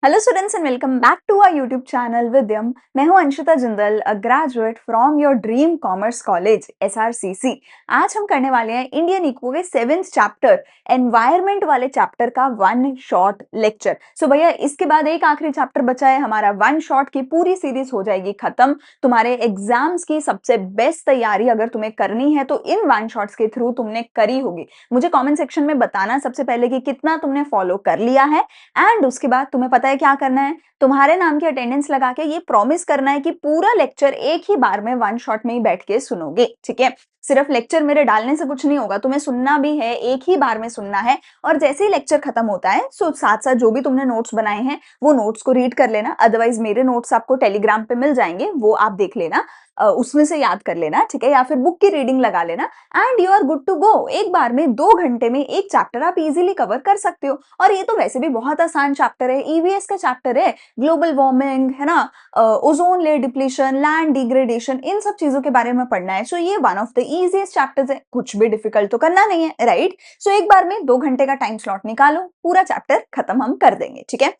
Hello students and welcome back to our YouTube channel Vidyam. मैं हूं Anshita Jindal, a graduate from your dream commerce college SRCC. आज हम करने वाले हैं इंडियन इको के 7th चैप्टर एनवायरनमेंट वाले चैप्टर का वन शॉट लेक्चर। सो भैया इसके बाद एक आखिरी चैप्टर बचा है, हमारा वन शॉट की पूरी सीरीज हो जाएगी खत्म। तुम्हारे एग्जाम्स की सबसे बेस्ट तैयारी अगर तुम्हें करनी है तो इन वन शॉट्स के थ्रू तुमने करी होगी। मुझे कॉमेंट सेक्शन में बताना सबसे पहले कि कितना तुमने फॉलो कर लिया है, एंड उसके बाद तुम्हें पता है क्या करना है, तुम्हारे नाम की अटेंडेंस लगा के ये प्रॉमिस करना है कि पूरा लेक्चर एक ही बार में वन शॉट में ही बैठ के सुनोगे। ठीक है, सिर्फ लेक्चर मेरे डालने से कुछ नहीं होगा, तुम्हें सुनना भी है, एक ही बार में सुनना है। और जैसे ही लेक्चर खत्म होता है सो साथ साथ जो भी तुमने नोट्स बनाए हैं वो नोट्स को रीड कर लेना, अदरवाइज मेरे नोट्स आपको टेलीग्राम पे मिल जाएंगे, वो आप देख लेना, उसमें से याद कर लेना। ठीक है, या फिर बुक की रीडिंग लगा लेना and you are good to go. एक बार में 2 घंटे में एक चैप्टर आप इजीली कवर कर सकते हो। और ये तो वैसे भी बहुत आसान चैप्टर है, ईवीएस का चैप्टर है, ग्लोबल वार्मिंग है ना, ozone layer depletion, land degradation, इन सब चीजों के बारे में पढ़ना है। सो ये one of the easiest chapters है, कुछ भी डिफिकल्ट तो करना नहीं है, राइट। सो एक बार में 2 घंटे का टाइम स्लॉट निकालो, पूरा चैप्टर खत्म हम कर देंगे। ठीक है,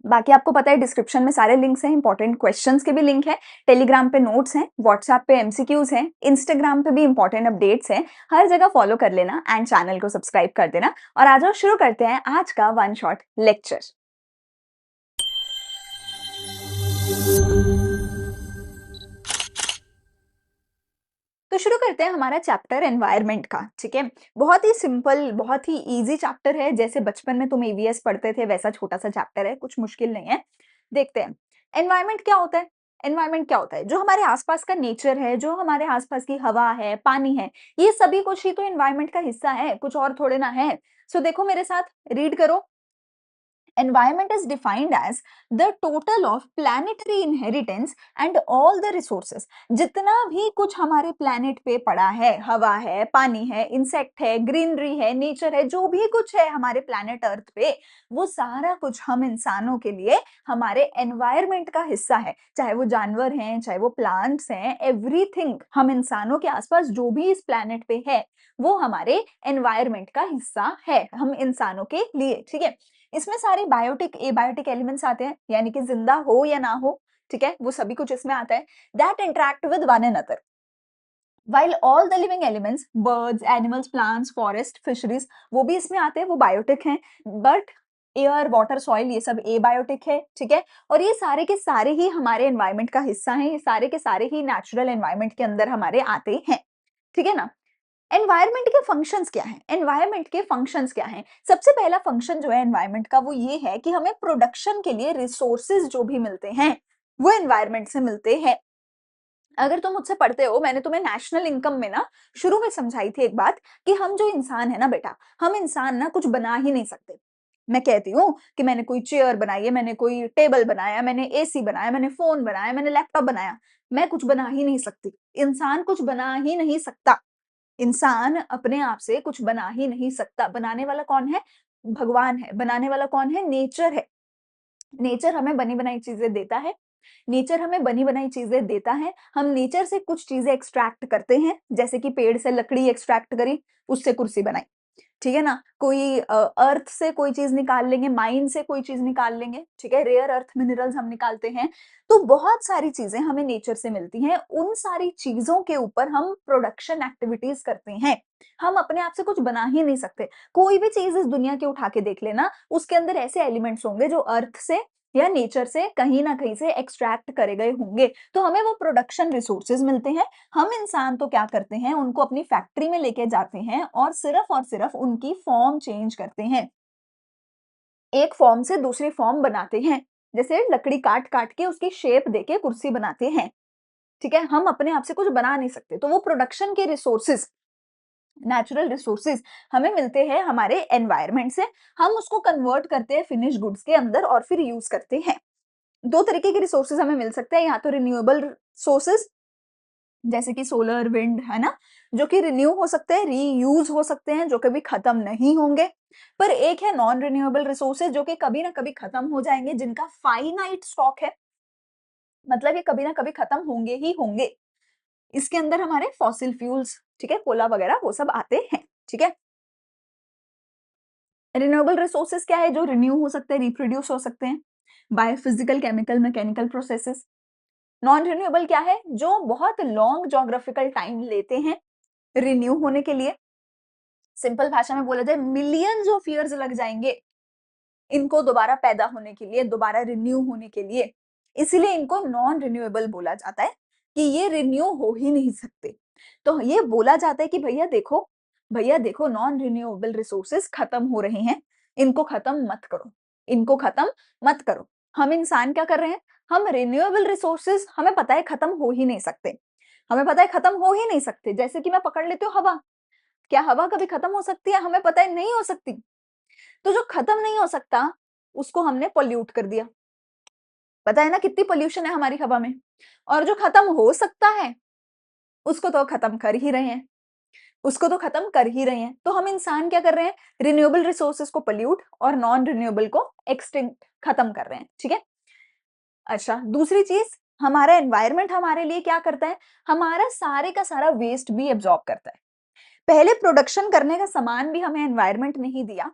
बाकी आपको पता है डिस्क्रिप्शन में सारे लिंक्स हैं, इंपॉर्टेंट क्वेश्चंस के भी लिंक है, टेलीग्राम पे नोट्स हैं, व्हाट्सएप पे एमसीक्यूज हैं, इंस्टाग्राम पे भी इंपॉर्टेंट अपडेट्स हैं। हर जगह फॉलो कर लेना एंड चैनल को सब्सक्राइब कर देना। और आ जाओ शुरू करते हैं आज का वन शॉट लेक्चर। तो शुरू करते हैं हमारा चैप्टर एनवायरनमेंट का। ठीक है, बहुत ही सिंपल, बहुत ही इजी चैप्टर है, जैसे बचपन में तुम ईवीएस पढ़ते थे वैसा छोटा सा चैप्टर है, कुछ मुश्किल नहीं है। देखते हैं एनवायरनमेंट क्या होता है। एनवायरनमेंट क्या होता है, जो हमारे आसपास का नेचर है, जो हमारे आसपास की हवा है, पानी है, ये सभी कुछ ही तो एनवायरनमेंट का हिस्सा है, कुछ और थोड़े ना है। सो देखो मेरे साथ, रीड करो। Environment is defined as the total of planetary inheritance and all the resources। जितना भी कुछ हमारे प्लैनेट पे पड़ा है, हवा है, पानी है, इंसेक्ट है, ग्रीनरी है, नेचर है, जो भी कुछ है हमारे प्लैनेट अर्थ पे, वो सारा कुछ हम इंसानों के लिए हमारे एनवायरमेंट का हिस्सा है। चाहे वो जानवर हैं, चाहे वो प्लांट्स हैं, एवरीथिंग हम इंसानों के आसपास जो भी इस प्लैनेट पे है वो हमारे एनवायरमेंट का हिस्सा है, हम इंसानों के लिए। ठीक है, इसमें सारे बायोटिक एबायोटिक एलिमेंट्स आते हैं, यानी कि जिंदा हो या ना हो, ठीक है, वो सभी कुछ इसमें आता है। That interact with one another, while all the living elements, birds, animals, plants, forest, fisheries, वो भी इसमें आते हैं, वो बायोटिक हैं। बट एयर, वाटर, सॉइल, ये सब एबायोटिक है। ठीक है, और ये सारे के सारे ही हमारे एनवायरमेंट का हिस्सा हैं, ये सारे के सारे ही नेचुरल एनवायरमेंट के अंदर हमारे आते हैं। ठीक है ना। एनवायरमेंट के फंक्शंस क्या हैं, एनवायरमेंट के फंक्शंस क्या हैं। सबसे पहला फंक्शन जो है एनवायरमेंट का वो ये है कि हमें प्रोडक्शन के लिए रिसोर्सेज जो भी मिलते हैं वो एनवायरमेंट से मिलते हैं। अगर तुम मुझसे पढ़ते हो, मैंने तुम्हें नेशनल इनकम में ना शुरू में समझाई थी एक बात, कि हम जो इंसान है ना बेटा, हम इंसान ना कुछ बना ही नहीं सकते। मैं कहती हूँ कि मैंने कोई चेयर बनाई है, मैंने कोई टेबल बनाया, मैंने एसी बनाया, मैंने फोन बनाया, मैंने लैपटॉप बनाया, मैं कुछ बना ही नहीं सकती। इंसान कुछ बना ही नहीं सकता। इंसान अपने आप से कुछ बना ही नहीं सकता। बनाने वाला कौन है? भगवान है। बनाने वाला कौन है? नेचर है। नेचर हमें बनी बनाई चीजें देता है। नेचर हमें बनी बनाई चीजें देता है। हम नेचर से कुछ चीजें एक्सट्रैक्ट करते हैं, जैसे कि पेड़ से लकड़ी एक्सट्रैक्ट करी, उससे कुर्सी बनाई। ठीक है ना, कोई अर्थ से कोई चीज निकाल लेंगे, माइन से कोई चीज निकाल लेंगे। ठीक है, रेयर अर्थ मिनरल्स हम निकालते हैं। तो बहुत सारी चीजें हमें नेचर से मिलती हैं, उन सारी चीजों के ऊपर हम प्रोडक्शन एक्टिविटीज करते हैं। हम अपने आप से कुछ बना ही नहीं सकते। कोई भी चीज इस दुनिया के उठा के देख लेना, उसके अंदर ऐसे एलिमेंट्स होंगे जो अर्थ से या नेचर से कहीं ना कहीं से एक्सट्रैक्ट करे गए होंगे, तो हमें वो प्रोडक्शन रिसोर्सेज मिलते हैं। हम इंसान तो क्या करते हैं, उनको अपनी फैक्ट्री में लेके जाते हैं और सिर्फ उनकी फॉर्म चेंज करते हैं, एक फॉर्म से दूसरी फॉर्म बनाते हैं। जैसे लकड़ी काट काट के उसकी शेप देके कुर्सी बनाते हैं। ठीक है, हम अपने आप से कुछ बना नहीं सकते, तो वो प्रोडक्शन के रिसोर्सेज, नेचुरल रिसोर्सेज हमें मिलते हैं हमारे एनवायरनमेंट से। हम उसको कन्वर्ट करते हैं फिनिश गुड्स के अंदर और फिर यूज करते हैं। दो तरीके के रिसोर्सेज हमें मिल सकते हैं, या तो रिन्यूएबल सोर्सेज जैसे कि सोलर, विंड, है ना, जो कि रिन्यू हो सकते हैं, रीयूज हो सकते हैं, जो कभी खत्म नहीं होंगे। पर एक है नॉन रिन्यूएबल रिसोर्सेज, जो कि कभी ना कभी खत्म हो जाएंगे, जिनका फाइनाइट स्टॉक है, मतलब ये कभी ना कभी खत्म होंगे ही होंगे। इसके अंदर हमारे फॉसिल फ्यूल्स, ठीक है, कोला वगैरह वो सब आते हैं। ठीक है, रिन्यूएबल रिसोर्सेज क्या है? जो रिन्यू हो सकते हैं, रिप्रोड्यूस हो सकते हैं by physical, chemical, mechanical processes. Non renewable क्या है? जो बहुत लॉन्ग ज्योग्राफिकल टाइम लेते हैं रिन्यू होने के लिए। सिंपल भाषा में बोला जाए, मिलियंस ऑफ ईयर्स लग जाएंगे इनको दोबारा पैदा होने के लिए, दोबारा रिन्यू होने के लिए। इसीलिए इनको नॉन रिन्यूएबल बोला जाता है कि ये रिन्यू हो ही नहीं सकते। तो ये बोला जाता है कि भैया देखो नॉन रिन्यूएबल रिसोर्सेज खत्म हो रहे हैं, इनको खत्म मत करो, इनको खत्म मत करो। हम इंसान क्या कर रहे हैं? हम रिन्यूएबल रिसोर्सेज, हमें पता है खत्म हो ही नहीं सकते, हमें पता है खत्म हो ही नहीं सकते। जैसे कि मैं पकड़ लेती हूँ हवा, क्या हवा कभी खत्म हो सकती है? हमें पता है नहीं हो सकती। तो जो खत्म नहीं हो सकता, उसको हमने पॉल्यूट कर दिया। पता है ना कितनी पॉल्यूशन है हमारी हवा में। और जो खत्म हो सकता है, उसको तो खत्म कर ही रहे हैं, उसको तो खत्म कर ही रहे हैं। तो हम इंसान क्या कर रहे हैं? रिन्यूएबल रिसोर्सेज को पॉल्यूट और नॉन रिन्यूएबल को एक्सटिंक्ट, खत्म कर रहे हैं, ठीक है? अच्छा, दूसरी चीज, हमारा एनवायरनमेंट हमारे लिए क्या करता है? हमारा सारे का सारा वेस्ट भी एब्जॉर्ब करता है। पहले प्रोडक्शन करने का सामान भी हमें एनवायरनमेंट ने ही दिया,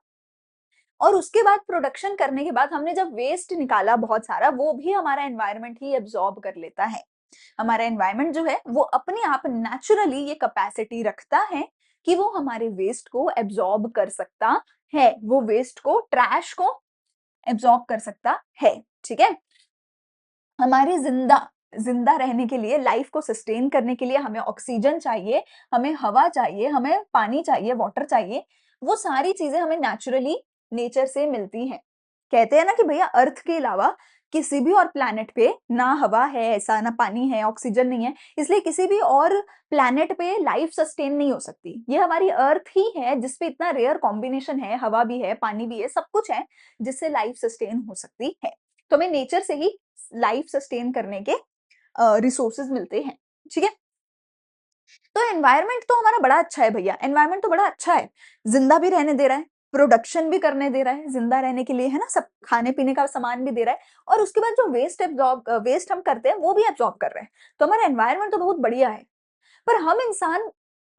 और उसके बाद प्रोडक्शन करने के बाद हमने जब वेस्ट निकाला बहुत सारा, वो भी हमारा एनवायरनमेंट ही एब्जॉर्ब कर लेता है। हमारा एनवायरनमेंट जो है वो अपने आप नेचुरली ये कैपेसिटी रखता है कि वो हमारे वेस्ट को एब्जॉर्ब कर सकता है, वो वेस्ट को, ट्रैश को एब्जॉर्ब कर सकता है, ठीक है? हमारी जिंदा जिंदा रहने के लिए, लाइफ को सस्टेन करने के लिए हमें ऑक्सीजन चाहिए, हमें हवा चाहिए, हमें पानी चाहिए, वाटर चाहिए। वो सारी चीजें हमें नेचुरली नेचर से मिलती हैं। कहते हैं ना कि भैया अर्थ के अलावा किसी भी और प्लैनेट पे ना हवा है ऐसा, ना पानी है, ऑक्सीजन नहीं है, इसलिए किसी भी और प्लैनेट पे लाइफ सस्टेन नहीं हो सकती। ये हमारी अर्थ ही है जिसपे इतना रेयर कॉम्बिनेशन है, हवा भी है, पानी भी है, सब कुछ है जिससे लाइफ सस्टेन हो सकती है। तो हमें नेचर से ही लाइफ सस्टेन करने के रिसोर्सेज मिलते हैं, ठीक है? तो एनवायरनमेंट तो हमारा बड़ा अच्छा है भैया, एनवायरनमेंट तो बड़ा अच्छा है, जिंदा भी रहने दे रहा है, प्रोडक्शन भी करने दे रहा है, जिंदा रहने के लिए, है ना, सब खाने पीने का सामान भी दे रहा है, और उसके बाद जो वेस्ट हम करते हैं वो भी एब्जॉर्ब कर रहे हैं। तो हमारा एनवायरनमेंट तो बहुत बढ़िया है। पर हम इंसान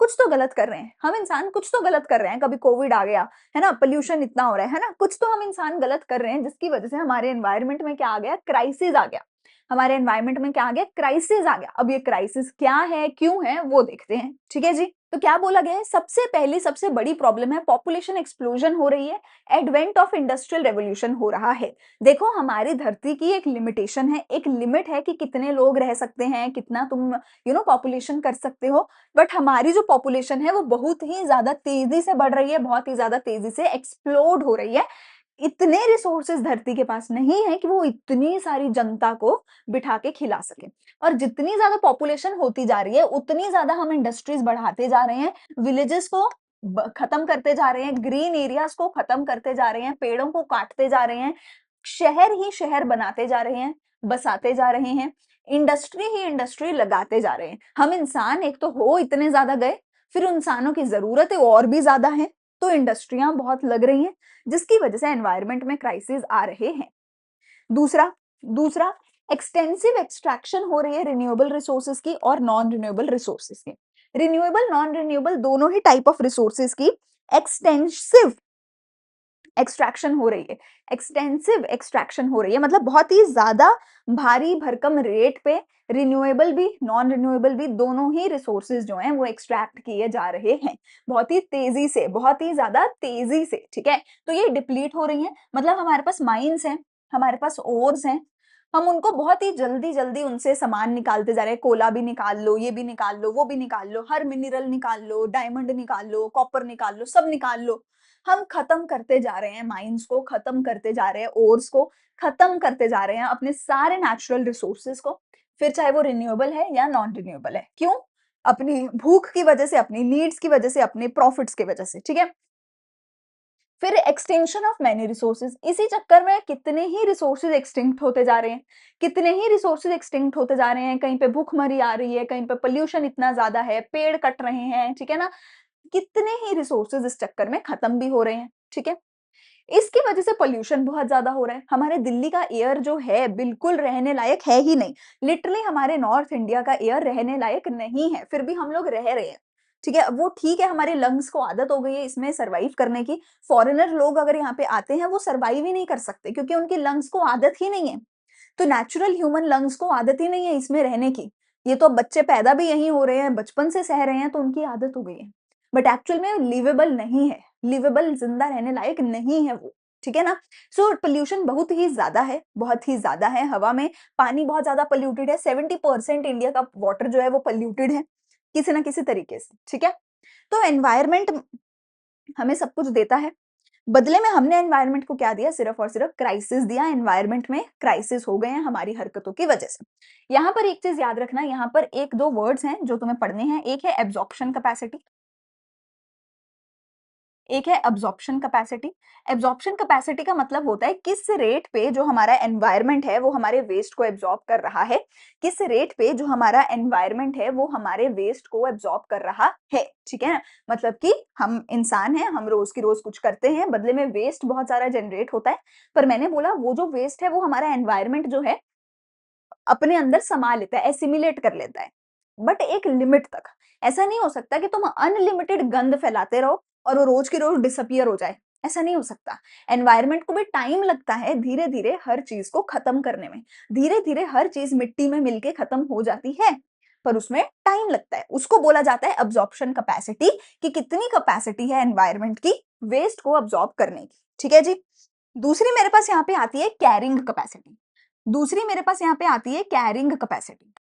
कुछ तो गलत कर रहे हैं, हम इंसान कुछ तो गलत कर रहे हैं। कभी कोविड आ गया, है ना, पोल्यूशन इतना हो रहा है ना, कुछ तो हम इंसान गलत कर रहे हैं जिसकी वजह से हमारे एनवायरनमेंट में क्या आ गया? क्राइसिस आ गया। हमारे एनवायरनमेंट में क्या आ गया? क्राइसिस आ गया। अब ये क्राइसिस क्या है, क्यों है, वो देखते हैं, ठीक है जी? तो क्या बोला गया है? सबसे पहली, सबसे बड़ी प्रॉब्लम है पॉपुलेशन एक्सप्लोजन हो रही है, एडवेंट ऑफ इंडस्ट्रियल रेवोल्यूशन हो रहा है। देखो हमारी धरती की एक लिमिटेशन है, एक लिमिट है कि कितने लोग रह सकते हैं, कितना तुम पॉपुलेशन कर सकते हो। बट हमारी जो पॉपुलेशन है वो बहुत ही ज्यादा तेजी से बढ़ रही है, बहुत ही ज्यादा तेजी से एक्सप्लोड हो रही है। इतने रिसोर्सेज धरती के पास नहीं है कि वो इतनी सारी जनता को बिठा के खिला सके। और जितनी ज्यादा पॉपुलेशन होती जा रही है, उतनी ज्यादा हम इंडस्ट्रीज बढ़ाते जा रहे हैं, विलेजेस को खत्म करते जा रहे हैं, ग्रीन एरियाज को खत्म करते जा रहे हैं, पेड़ों को काटते जा रहे हैं, शहर ही शहर बनाते जा रहे हैं, बसाते जा रहे हैं, इंडस्ट्री ही इंडस्ट्री लगाते जा रहे हैं। हम इंसान एक तो हो इतने ज्यादा गए, फिर इंसानों की जरूरतें और भी ज्यादा है, तो इंडस्ट्रियां बहुत लग रही हैं, जिसकी वजह से एनवायरनमेंट में क्राइसिस आ रहे हैं। दूसरा दूसरा एक्सटेंसिव एक्सट्रैक्शन हो रही है रिन्यूएबल रिसोर्सेज की और नॉन रिन्यूएबल रिसोर्सेज की। रिन्यूएबल, नॉन रिन्यूएबल दोनों ही टाइप ऑफ रिसोर्सेज की एक्सटेंसिव एक्सट्रैक्शन हो रही है। एक्सटेंसिव एक्सट्रैक्शन हो रही है मतलब बहुत ही ज्यादा भारी भरकम रेट पे रिन्यूएबल भी, नॉन रिन्यूएबल भी, दोनों ही रिसोर्सेज जो हैं वो एक्सट्रैक्ट किए जा रहे हैं, बहुत ही तेजी से, बहुत ही ज्यादा तेजी से, ठीक है? तो ये डिप्लीट हो रही है, मतलब हमारे पास माइंस हैं, हमारे पास ओर्स हैं, हम उनको बहुत ही जल्दी जल्दी उनसे सामान निकालते जा रहे हैं। कोला भी निकाल लो, ये भी निकाल लो, वो भी निकाल लो, हर मिनरल निकाल लो, डायमंड निकाल लो, कॉपर निकाल लो, सब निकाल लो। हम खत्म करते जा रहे हैं माइंस को, खत्म करते जा रहे हैं ओर्स को, खत्म करते जा रहे हैं अपने सारे नेचुरल रिसोर्सेज को, फिर चाहे वो रिन्यूएबल है या नॉन रिन्यूएबल है। क्यों? अपनी भूख की वजह से, अपनी नीड्स की वजह से, अपने प्रॉफिट्स की वजह से, ठीक है? फिर एक्सटेंशन ऑफ मैनी रिसोर्सेज, इसी चक्कर में कितने ही रिसोर्सेज एक्सटिंक्ट होते जा रहे हैं, कितने ही रिसोर्सेज एक्सटिंक्ट होते जा रहे हैं। कहीं पे भूखमरी आ रही है, कहीं पे पोल्यूशन इतना ज्यादा है, पेड़ कट रहे हैं, ठीक है ना? कितने ही रिसोर्सेज इस चक्कर में खत्म भी हो रहे हैं, ठीक है? इसकी वजह से पोल्यूशन बहुत ज्यादा हो रहा है। हमारे दिल्ली का एयर जो है बिल्कुल रहने लायक है ही नहीं। लिटरली हमारे नॉर्थ इंडिया का एयर रहने लायक नहीं है, फिर भी हम लोग रह रहे हैं, ठीक है? वो ठीक है हमारे लंग्स को आदत हो गई है इसमें सर्वाइव करने की, फॉरेनर लोग अगर यहाँ पे आते हैं वो सर्वाइव ही नहीं कर सकते क्योंकि उनकी लंग्स को आदत ही नहीं है। तो नेचुरल ह्यूमन लंग्स को आदत ही नहीं है इसमें रहने की। ये तो बच्चे पैदा भी यहीं हो रहे हैं, बचपन से सह रहे हैं तो उनकी आदत हो गई है। बट एक्चुअल में लिवेबल नहीं है, लिवेबल ज़िंदा रहने लायक नहीं है वो, ठीक है ना? सो पॉल्यूशन बहुत ही ज़्यादा है, बहुत ही ज़्यादा है हवा में, पानी बहुत ज़्यादा पॉल्यूटेड है, 70% इंडिया का वाटर जो है वो पॉल्यूटेड है, किसी न किसी तरीके से, ठीक है? तो एनवायरनमेंट हमें सब कुछ देता है, बदले में हमने एनवायरनमेंट को क्या दिया? सिर्फ और सिर्फ क्राइसिस दिया, एनवायरनमेंट में क्राइसिस हो गए हैं हमारी हरकतों की वजह से। यहाँ पर एक चीज़ याद रखना, यहाँ पर 1-2 वर्ड्स हैं जो तुम्हें पढ़ने हैं, एक है एब्ज़ॉर्प्शन कैपेसिटी, एक है अब्ज़ॉर्प्शन कैपेसिटी। एब्ज़ॉर्प्शन कैपेसिटी का मतलब होता है किस रेट पे जो हमारा एनवायरनमेंट है वो हमारे वेस्ट को एब्ज़ॉर्ब कर रहा है, किस रेट पे जो हमारा एनवायरनमेंट है वो हमारे वेस्ट को एब्ज़ॉर्ब कर रहा है, ठीक है ना? मतलब कि हम इंसान हैं, हम रोज़ की रोज़ कुछ करते हैं, बदले में वेस्ट बहुत सारा जनरेट होता है, पर मैंने बोला वो जो वेस्ट है वो हमारा एनवायरनमेंट जो है अपने अंदर समा लेता है, एसिमिलेट कर लेता है, बट एक लिमिट तक। ऐसा नहीं हो सकता कि तुम अनलिमिटेड गंद फैलाते रहो और वो रोज की रोज डिसअपियर हो जाए, ऐसा नहीं हो सकता। एनवायरनमेंट को भी टाइम लगता है धीरे-धीरे हर चीज़ को खत्म करने में। धीरे-धीरे हर चीज़ मिट्टी में मिलके खत्म हो जाती है, पर उसमें टाइम लगता है। उसको बोला जाता है अब्ज़ॉर्प्शन कैपेसिटी कि कितनी कैपेसिटी है एनवायरनमेंट की वेस्ट को अब्ज़ॉर्ब करने की, ठीक है जी? दूसरी मेरे पास यहाँ पे आती है कैरिंग कैपेसिटी। दूसरी मेरे पास यहाँ पे आती है कैरिंग कैपेसिटी।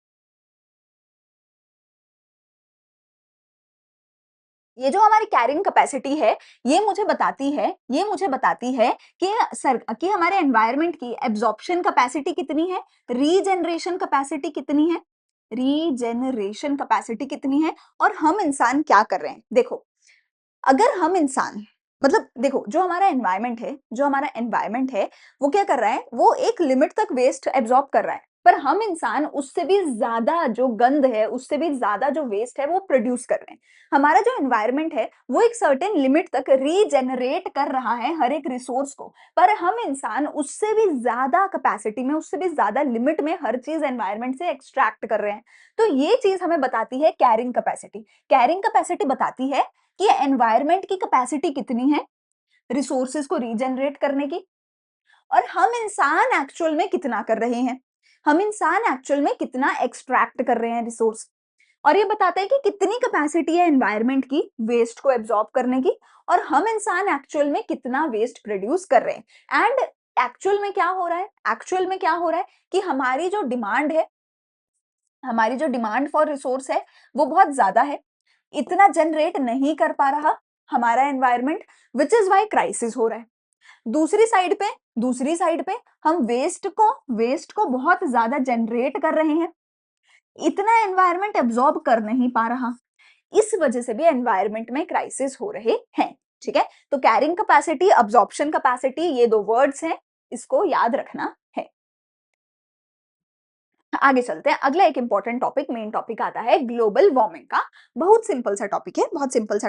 ये जो हमारी कैरिंग कैपेसिटी है, ये मुझे बताती है कि हमारे एनवायरनमेंट की एब्ज़ॉर्प्शन कैपेसिटी कितनी है, रीजनरेशन कैपेसिटी कितनी है, रीजनरेशन कैपेसिटी कितनी है और हम इंसान क्या कर रहे हैं। देखो, अगर हम इंसान मतलब देखो जो हमारा एनवायरनमेंट है, वो क्या कर रहा है? वो एक लिमिट तक वेस्ट एब्ज़ॉर्ब कर रहा है। पर हम इंसान उससे भी ज़्यादा जो गंद है, उससे भी ज़्यादा जो वेस्ट है वो प्रोड्यूस कर रहे हैं। हमारा जो एनवायरनमेंट है, वो एक सर्टेन लिमिट तक रीजेनरेट कर रहा है हर एक रिसोर्स को। पर हम इंसान उससे भी ज़्यादा कैपेसिटी में, उससे भी ज़्यादा लिमिट में हर चीज़ एनवायरनमेंट से एक्सट्रैक्ट कर रहे हैं। तो ये चीज़ हमें बताती है कैरिंग कैपेसिटी। कैरिंग कैपेसिटी बताती है कि एनवायरनमेंट की कैपेसिटी कितनी है रिसोर्सेज को रीजनरेट करने की और हम इंसान एक्चुअल में कितना कर रहे हैं, हम इंसान एक्चुअल में कितना एक्सट्रैक्ट कर रहे हैं रिसोर्स। और ये बताता है कि कितनी कैपेसिटी है एनवायरनमेंट की वेस्ट को एब्जॉर्ब करने की और हम इंसान एक्चुअल में कितना वेस्ट प्रोड्यूस कर रहे हैं। एंड एक्चुअल में क्या हो रहा है कि हमारी जो डिमांड फॉर रिसोर्स है वो बहुत ज्यादा है, इतना जनरेट नहीं कर पा रहा हमारा environment, which is why crisis हो रहा है। दूसरी साइड पे हम वेस्ट को बहुत ज्यादा जनरेट कर रहे हैं, इतना एनवायरनमेंट एब्जॉर्ब कर नहीं पा रहा, इस वजह से भी एनवायरनमेंट में क्राइसिस हो रहे हैं, ठीक है? तो कैरिंग कैपेसिटी, अब्जॉर्प्शन कैपेसिटी, ये दो वर्ड्स हैं, इसको याद रखना है। आगे चलते हैं, अगला एक इंपॉर्टेंट टॉपिक, मेन टॉपिक आता है ग्लोबल वार्मिंग का। बहुत सिंपल सा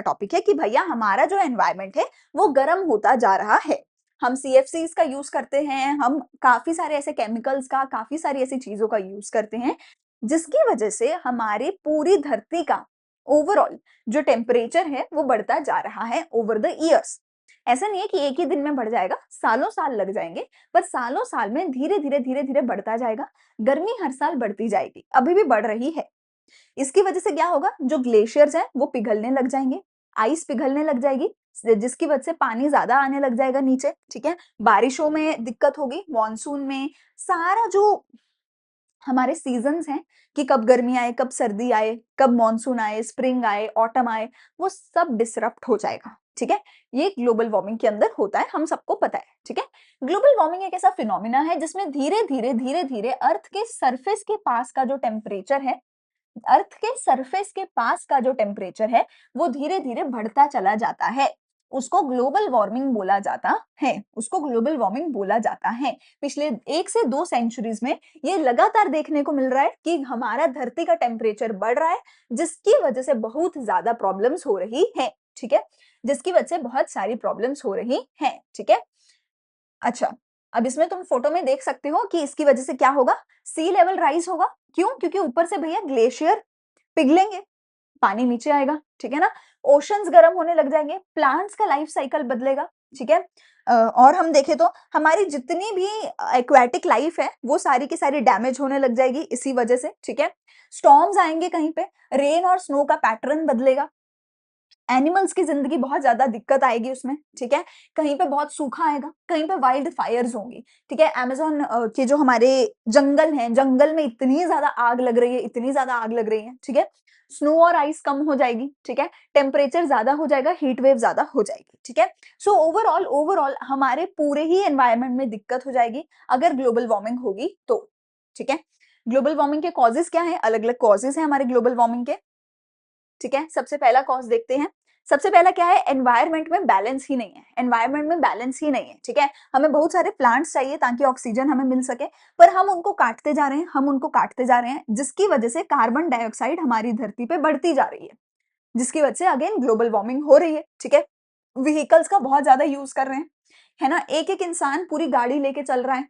टॉपिक है कि भैया हमारा जो एनवायरनमेंट है वो गर्म होता जा रहा है। हम सीएफसीज का यूज करते हैं, हम काफी सारे ऐसे केमिकल्स का, काफी सारी ऐसी चीजों का यूज करते हैं जिसकी वजह से हमारी पूरी धरती का ओवरऑल जो टेम्परेचर है वो बढ़ता जा रहा है ओवर द ईयर्स। ऐसा नहीं है कि एक ही दिन में बढ़ जाएगा, सालों साल लग जाएंगे, पर सालों साल में धीरे धीरे बढ़ता जाएगा। गर्मी हर साल बढ़ती जाएगी, अभी भी बढ़ रही है। इसकी वजह से क्या होगा, जो ग्लेशियर्स हैं वो पिघलने लग जाएंगे, आइस पिघलने लग जाएगी, जिसकी वजह से पानी ज्यादा आने लग जाएगा नीचे, ठीक है? बारिशों में दिक्कत होगी, मॉनसून में सारा जो हमारे सीजन्स हैं कि कब गर्मी आए, कब सर्दी आए, कब मॉनसून आए, स्प्रिंग आए, ऑटम आए, वो सब डिसरप्ट हो जाएगा, ठीक है? ये ग्लोबल वार्मिंग के अंदर होता है, हम सबको पता है, ठीक है? ग्लोबल वार्मिंग एक ऐसा फिनोमिना है जिसमें धीरे-धीरे अर्थ के सरफेस के पास का जो टेम्परेचर है, अर्थ के सरफेस के पास का जो टेम्परेचर है वो धीरे-धीरे बढ़ता चला जाता है। उसको ग्लोबल वार्मिंग बोला जाता है। पिछले 1 से 2 सेंचुरीज में ये लगातार देखने को मिल रहा है कि हमारा धरती का टेम्परेचर बढ़ रहा है, जिसकी वजह से बहुत ज़्यादा प्रॉब्लम्स हो रही हैं, ठीक है? जिसकी वजह से बहुत सारी प्रॉब्लम्स हो रही हैं, ठीक है? अच्छा, अब इसमें तुम फोटो में देख सकते हो कि इसकी वजह से क्या होगा, सी लेवल राइज होगा। क्यों? क्योंकि ऊपर से भैया ग्लेशियर पिघलेंगे, पानी नीचे आएगा, ठीक है ना? ओशंस गर्म होने लग जाएँगे, प्लांट्स का लाइफ साइकिल बदलेगा, ठीक है? और हम देखें तो हमारी जितनी भी एक्वाटिक लाइफ है, वो सारी की सारी डैमेज होने लग जाएगी इसी वजह से, ठीक है? स्टॉर्म्स आएँगे कहीं पे, रेन और स्नो का पैटर्न बदलेगा, एनिमल्स की ज़िंदगी बहुत ज़्यादा दिक्कत आएगी उसमें, ठीक है? कहीं पे बहुत सूखा आएगा, कहीं पे वाइल्ड फायर्स होंगी, ठीक है? अमेज़न के जो हमारे जंगल हैं, जंगल में इतनी ज़्यादा आग लग रही है, इतनी ज़्यादा आग लग रही है, ठीक है? स्नो और आइस कम हो जाएगी, ठीक है? टेम्परेचर ज़्यादा हो जाएगा, हीट वेव ज़्यादा हो जाएगी, ठीक है? सो ओवरऑल ओवरऑल हमारे पूरे ही एनवायरनमेंट में दिक्कत हो जाएगी, अगर ग्लोबल वार्मिंग होगी तो, ठीक है? ग्लोबल वार्मिंग के कॉजेज़ क्या हैं? अलग-अलग कॉजेज़ हैं हमारे ग्लोबल वार्मिंग के। ठीक है? सबसे पहला कॉज़ देखते हैं। सबसे पहला क्या है? एनवायरनमेंट में बैलेंस ही नहीं है। एनवायरनमेंट में बैलेंस ही नहीं है, ठीक है? हमें बहुत सारे प्लांट्स चाहिए ताकि ऑक्सीजन हमें मिल सके, पर हम उनको काटते जा रहे हैं, हम उनको काटते जा रहे हैं, जिसकी वजह से कार्बन डाइऑक्साइड हमारी धरती पे बढ़ती जा रही है, जिसकी वजह से अगेन ग्लोबल वार्मिंग हो रही है, ठीक है? व्हीकल्स का बहुत ज़्यादा यूज़ कर रहे हैं, है ना? एक-एक इंसान पूरी गाड़ी लेके चल रहा है,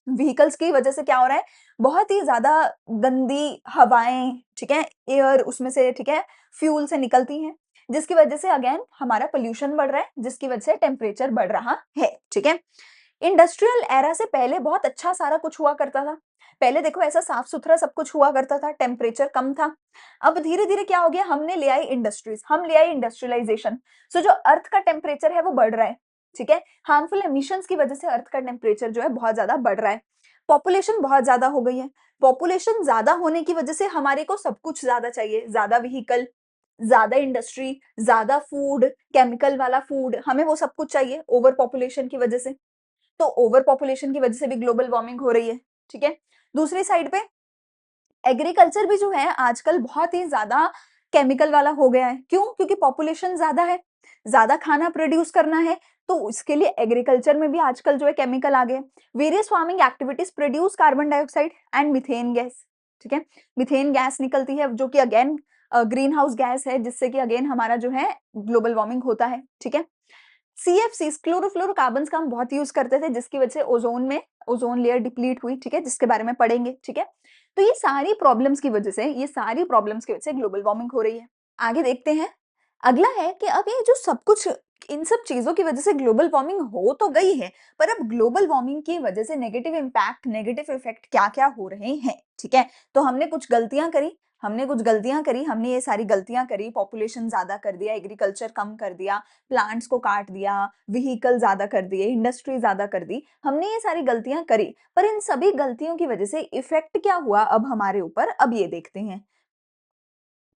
व्हीकल्स की वजह से क्या हो रहा है, बहुत ही ज़्यादा गंदी हवाएँ, ठीक है? एयर उसमें से, ठीक है, फ्यूल से निकलती हैं, जिसकी वजह से अगेन हमारा पॉल्यूशन बढ़ रहा है, जिसकी वजह से टेम्परेचर बढ़ रहा है, ठीक है? इंडस्ट्रियल एरा से पहले बहुत अच्छा सारा कुछ हुआ करता था। पहले देखो ऐसा साफ-सुथरा सब कुछ हुआ करता था, टेम्परेचर कम था। अब धीरे-धीरे क्या हो गया, हमने ले आई इंडस्ट्रीज़, हम ले आई इंडस्ट्रियलाइज़ेशन। सो जो अर्थ का टेम्परेचर है वो बढ़ रहा है, ठीक है? हार्मफुल एमिशंस की वजह से अर्थ का टेम्परेचर जो है बहुत ज़्यादा बढ़ रहा है। पॉपुलेशन बहुत ज़्यादा हो गई है। पॉपुलेशन ज़्यादा होने की वजह से हमारे को सब कुछ ज़्यादा चाहिए, ज़्यादा व्हीकल, ज़्यादा इंडस्ट्री, ज़्यादा फूड, केमिकल वाला फूड, हमें वो सब कुछ चाहिए ओवर पॉपुलेशन की वजह से। तो ओवर पॉपुलेशन की वजह से भी ग्लोबल वार्मिंग हो रही है, ठीक है? दूसरी साइड पे एग्रीकल्चर भी जो है आजकल बहुत ही ज़्यादा केमिकल वाला हो गया है। क्यों? क्योंकि पॉपुलेशन ज़्यादा है, ज़्यादा खाना प्रोड्यूस करना है, तो उसके लिए एग्रीकल्चर में भी आजकल जो है केमिकल आ गए। Various farming activities produce carbon dioxide and methane gas, ठीक है? मीथेन गैस निकलती है जो कि अगेन ग्रीन हाउस गैस है जिससे कि अगेन हमारा जो है ग्लोबल वार्मिंग होता है, ठीक है? सीएफसीज़ क्लोरोफ्लोरोकार्बन्स का हम बहुत यूज़ करते थे जिसकी वजह से ओज़ोन लेयर डिप्लीट हुई, ठीक है? जिसके बारे में पढ़ेंगे, ठीक है? तो ये सारी प्रॉब्लम्स की वजह से ग्लोबल वार्मिंग हो रही है। आगे देखते हैं। अगला है कि अब ये जो सब कुछ इन सब चीज़ों की वजह से ग्लोबल वार्मिंग हो तो गई है, पर अब ग्लोबल वार्मिंग की वजह से नेगेटिव इम्पैक्ट, नेगेटिव इफ़ेक्ट क्या-क्या हो रहे हैं, ठीक है? तो हमने ये सारी गलतियाँ करी, पॉपुलेशन ज़्यादा कर दिया, एग्रीकल्चर कम कर दिया, प्लांट्स को काट दिया, व्हीकल ज़्यादा कर दिए, इंडस्ट्री ज़्यादा कर दी। हमने ये सारी गलतियाँ करी, पर इन सभी गलतियों की वजह से इफ़ेक्ट क्या हुआ अब हमारे ऊपर, अब ये देखते हैं।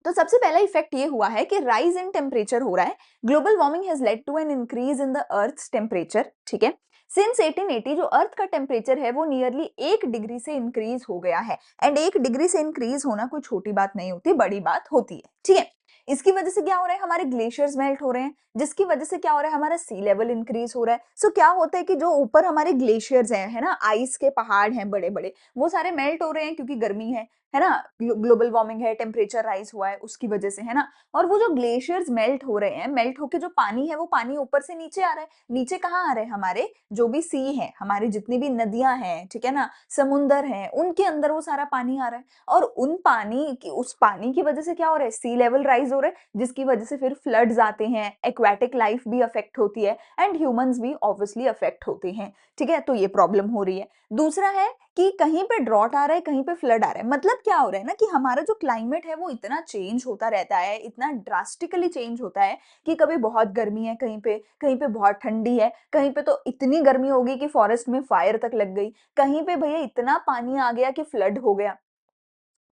तो सबसे पहला इफेक्ट ये हुआ है कि राइज इन टेम्परेचर हो रहा है। Global warming has led to an increase in the earth's temperature, ठीक है? सिंस 1880 जो अर्थ का टेम्परेचर है वो नियरली 1 डिग्री से इंक्रीज हो गया है, एंड 1 डिग्री से इंक्रीज होना कोई छोटी बात नहीं होती, बड़ी बात होती है, ठीक है? इसकी वजह से क्या हो रहा है, हमारे ग्लेशियर्स मेल्ट हो रहे हैं, जिसकी वजह से क्या हो रहा है, हमारा सी लेवल इंक्रीज हो रहा है। सो क्या होता है कि जो ऊपर हमारे ग्लेशियर्स हैं, है ना, आइस के पहाड़ हैं बड़े बड़े, वो सारे मेल्ट हो रहे हैं क्योंकि गर्मी है ना, ग्लोबल वार्मिंग है, टेम्परेचर राइज हुआ है उसकी वजह से, है ना? और वो जो ग्लेशियर्स मेल्ट हो रहे हैं, मेल्ट होके जो पानी है वो पानी ऊपर से नीचे आ रहा है। नीचे कहाँ आ रहे हैं, हमारे जो भी सी है, हमारी जितनी भी नदियां हैं, ठीक है ना, समुंदर हैं, उनके अंदर वो सारा पानी आ रहा है, और उस पानी की वजह से क्या हो रहा है, सी लेवल राइज हो रहा है, जिसकी वजह से फिर फ्लड्स आते हैं, एक्वाटिक लाइफ भी अफेक्ट होती है, एंड ह्यूमंस भी ऑब्वियसली अफेक्ट होते हैं, ठीक है? तो ये प्रॉब्लम हो रही है। दूसरा है कि कहीं पे ड्रॉट आ रहा है, कहीं पे फ्लड आ रहा है। मतलब क्या हो रहा है ना कि हमारा जो क्लाइमेट है वो इतना चेंज होता रहता है, इतना ड्रास्टिकली चेंज होता है कि कभी बहुत गर्मी है कहीं पे बहुत ठंडी है, कहीं पे तो इतनी गर्मी हो गई कि फॉरेस्ट में फायर तक लग गई, कहीं पे भैया इतना पानी आ गया कि फ्लड हो गया,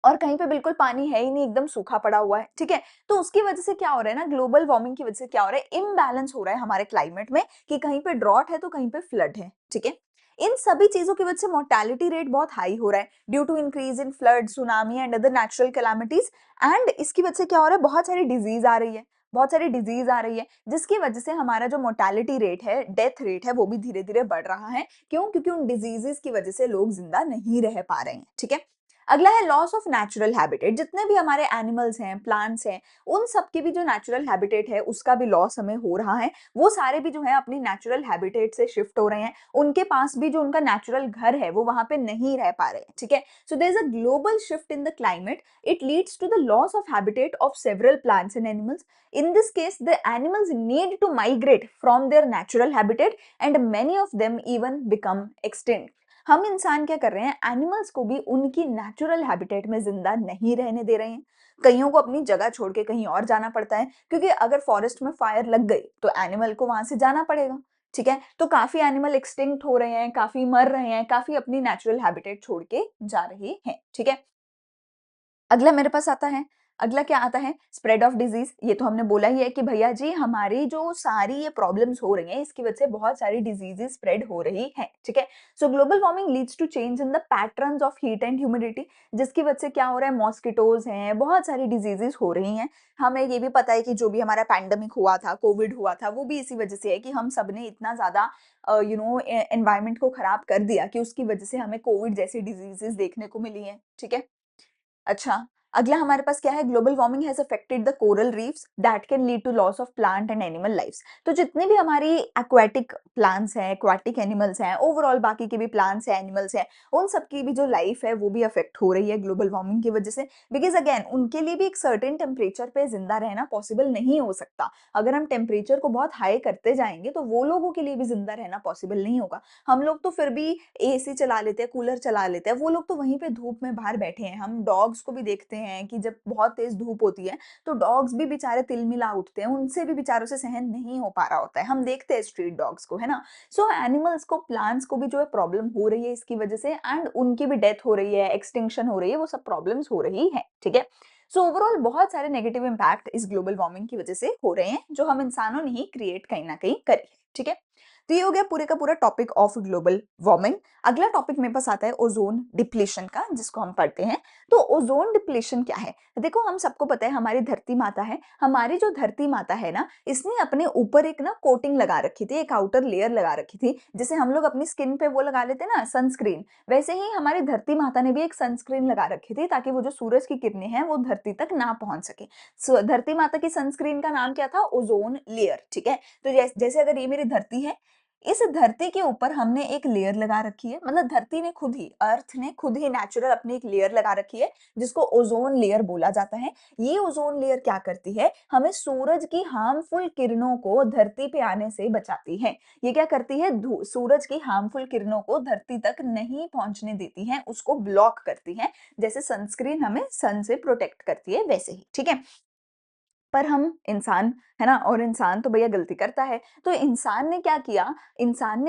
और कहीं पे बिल्कुल पानी है ही नहीं, एकदम सूखा पड़ा हुआ है, ठीक है? तो उसकी वजह से क्या हो रहा है ना, ग्लोबल वार्मिंग की वजह से क्या हो रहा है, इम्बैलेंस हो रहा है हमारे क्लाइमेट में, कि कहीं पे ड्रॉट है तो कहीं पे फ्लड है, ठीक है? इन सभी चीजों की वजह से मोर्टेलिटी रेट बहुत हाई हो रहा है due to increase in flood, tsunami and other natural calamities. And इसकी वजह से क्या हो रहा है, बहुत सारी डिजीज आ रही है, जिसकी वजह से हमारा जो मोर्टेलिटी रेट है, डेथ रेट है, वो भी धीरे धीरे बढ़ रहा है। क्यों? क्योंकि उन डिजीजेस की वजह से लोग जिंदा नहीं रह पा रहे हैं, ठीक है? अगला है लॉस ऑफ नेचुरल हैबिटेट। जितने भी हमारे एनिमल्स हैं, प्लांट्स हैं, उन सब की भी जो नेचुरल हैबिटेट है उसका भी लॉस हमें हो रहा है। वो सारे भी जो है अपनी नेचुरल हैबिटेट से शिफ्ट हो रहे हैं। उनके पास भी जो उनका नेचुरल घर है वो वहां पे नहीं रह पा रहे हैं, ठीक है। So there is a global shift in the climate. It leads to the loss of habitat of several plants and animals. In this case, the animals need to migrate from their natural habitat and many of them even become extinct. हम इंसान क्या कर रहे हैं, animals को भी उनकी natural habitat में जिंदा नहीं रहने दे रहे हैं। कईयों को अपनी जगह छोड़ के कहीं और जाना पड़ता है, क्योंकि अगर फॉरेस्ट में फायर लग गई तो एनिमल को वहां से जाना पड़ेगा, ठीक है। तो काफी एनिमल एक्सटिंक्ट हो रहे हैं, काफी मर रहे हैं, काफी अपनी नेचुरल हैबिटेट छोड़ के जा रहे हैं, ठीक है। अगला मेरे पास आता है, अगला क्या आता है, स्प्रेड ऑफ डिजीज। ये तो हमने बोला ही है कि भैया जी हमारी जो सारी ये प्रॉब्लम्स हो रही हैं इसकी वजह से बहुत सारी डिजीजेस स्प्रेड हो रही हैं, ठीक है। So global warming leads to change in the patterns of heat and humidity, जिसकी वजह से क्या हो रहा है, मॉस्किटोज हैं, बहुत सारी डिजीजेस हो रही हैं। हमें ये भी पता है कि जो भी हमारा पैंडेमिक हुआ था, कोविड हुआ था, वो भी इसी वजह से है कि हम सब ने इतना ज्यादा एनवायरमेंट को खराब कर दिया कि उसकी वजह से हमें कोविड जैसी डिजीजेस देखने को मिली है, ठीक है। अच्छा, अगला हमारे पास क्या है, global warming has affected the coral reefs that can lead to loss of plant and animal lives. तो जितने भी हमारी एक्वाटिक प्लांट्स हैं, एक्वाटिक एनिमल्स हैं, ओवरऑल बाकी के भी प्लांट्स हैं, एनिमल्स हैं, उन सब की भी जो लाइफ है वो भी अफेक्ट हो रही है ग्लोबल वार्मिंग की वजह से। बिकॉज अगेन उनके लिए भी एक सर्टेन टेम्परेचर पे जिंदा रहना पॉसिबल नहीं हो सकता। अगर हम टेम्परेचर को बहुत हाई करते जाएंगे तो वो लोगों के लिए भी जिंदा रहना पॉसिबल नहीं होगा। हम लोग तो फिर भी एसी चला लेते हैं, कूलर चला लेते हैं, वो लोग तो वहीं पे धूप में बाहर बैठे हैं। हम डॉग्स को भी देखते हैं कि जब बहुत तेज धूप होती है तो डॉग्स भी बेचारे तिलमिला उठते हैं, उनसे भी बेचारों से सहन नहीं हो पा रहा होता है। हम देखते हैं स्ट्रीट डॉग्स को, है ना। सो एनिमल्स को, प्लांट्स को भी जो है प्रॉब्लम हो रही है इसकी वजह से, एंड उनकी भी डेथ हो रही है, एक्सटिंक्शन हो रही है, वो सब प्रॉब्लम्स हो रही है, ठीक है। सो ओवरऑल बहुत सारे नेगेटिव इंपैक्ट इस ग्लोबल वार्मिंग की वजह से हो रहे हैं, जो हम इंसानों ने ही क्रिएट कहीं ना कहीं करी है, ठीक है। तो ये हो गया पूरे का पूरा टॉपिक ऑफ ग्लोबल वार्मिंग। अगला टॉपिक मेरे पास आता है ओजोन डिप्लीशन का, जिसको हम पढ़ते हैं। तो ओजोन डिप्लीशन क्या है, देखो हम सबको पता है हमारी धरती माता है। हमारी जो धरती माता है ना, इसने अपने ऊपर एक ना कोटिंग लगा रखी थी, एक आउटर लेयर लगा रखी थी, जैसे हम लोग अपनी स्किन पे वो लगा लेते हैं ना सनस्क्रीन, वैसे ही हमारी धरती माता ने भी एक सनस्क्रीन लगा रखी थी, ताकि वो जो सूरज की किरणें हैं वो धरती तक ना पहुंच सके। धरती माता की सनस्क्रीन का नाम क्या था, ओजोन लेयर, ठीक है। तो जैसे अगर ये मेरी धरती है, इस धरती के ऊपर हमने एक लेयर लगा रखी है, मतलब धरती ने खुद ही, अर्थ ने खुद ही नेचुरल अपनी एक लेयर लगा रखी है, जिसको ओजोन लेयर बोला जाता है। ये ओजोन लेयर क्या करती है, हमें सूरज की हार्मफुल किरणों को धरती पे आने से बचाती है। ये क्या करती है, सूरज की हार्मफुल किरणों को धरती तक नहीं पहुंचने देती है, उसको ब्लॉक करती है। जैसे सनस्क्रीन हमें सन से प्रोटेक्ट करती है, वैसे ही, ठीक है। पर हम इंसान है ना, और इंसान तो भैया गलती करता है। तो इंसान ने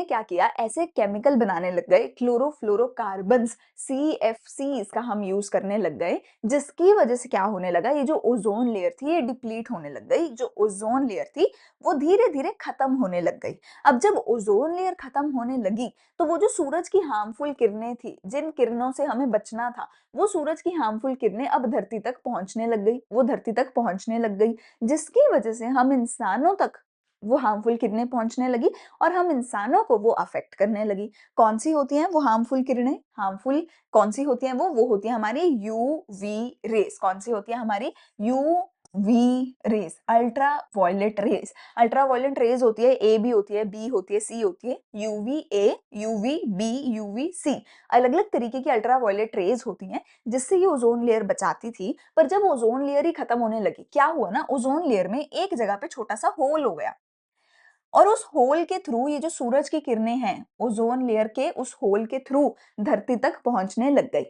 क्या किया, ऐसे केमिकल बनाने लग गए, क्लोरोफ्लोरोकार्बन्स, CFCs का हम यूज करने लग गए, जिसकी वजह से क्या होने लगा, ये जो ओजोन लेयर थी ये डिप्लीट होने लग गई। जो ओजोन लेयर थी वो धीरे धीरे खत्म होने लग गई। अब जब ओजोन लेयर खत्म होने लगी तो वो जो सूरज की हार्मफुल किरणें थी, जिन किरणों से हमें बचना था, वो सूरज की हार्मफुल किरणें अब धरती तक पहुंचने लग गई, वो धरती तक पहुंचने लग गई, जिसकी वजह से हम इंसानों तक वो हार्मफुल किरणें पहुंचने लगी, और हम इंसानों को वो अफेक्ट करने लगी। कौन सी होती हैं वो हार्मफुल किरणें, हार्मफुल कौन सी होती हैं, वो होती है हमारी यूवी रेस। कौन सी होती है हमारी UV rays, ultraviolet rays. Ultraviolet rays होती है, ए बी होती है, बी होती है, सी होती है, UV A, UV B, UV C. अलग अलग तरीके की अल्ट्रा वायलेट रेस होती हैं, जिससे ये ओजोन लेयर बचाती थी। पर जब ओजोन लेयर ही खत्म होने लगी, क्या हुआ ना, ओजोन लेयर में एक जगह पे छोटा सा होल हो गया, और उस होल के थ्रू ये जो सूरज की किरणें हैं, ओजोन लेयर के उस होल के थ्रू धरती तक पहुंचने लग गई।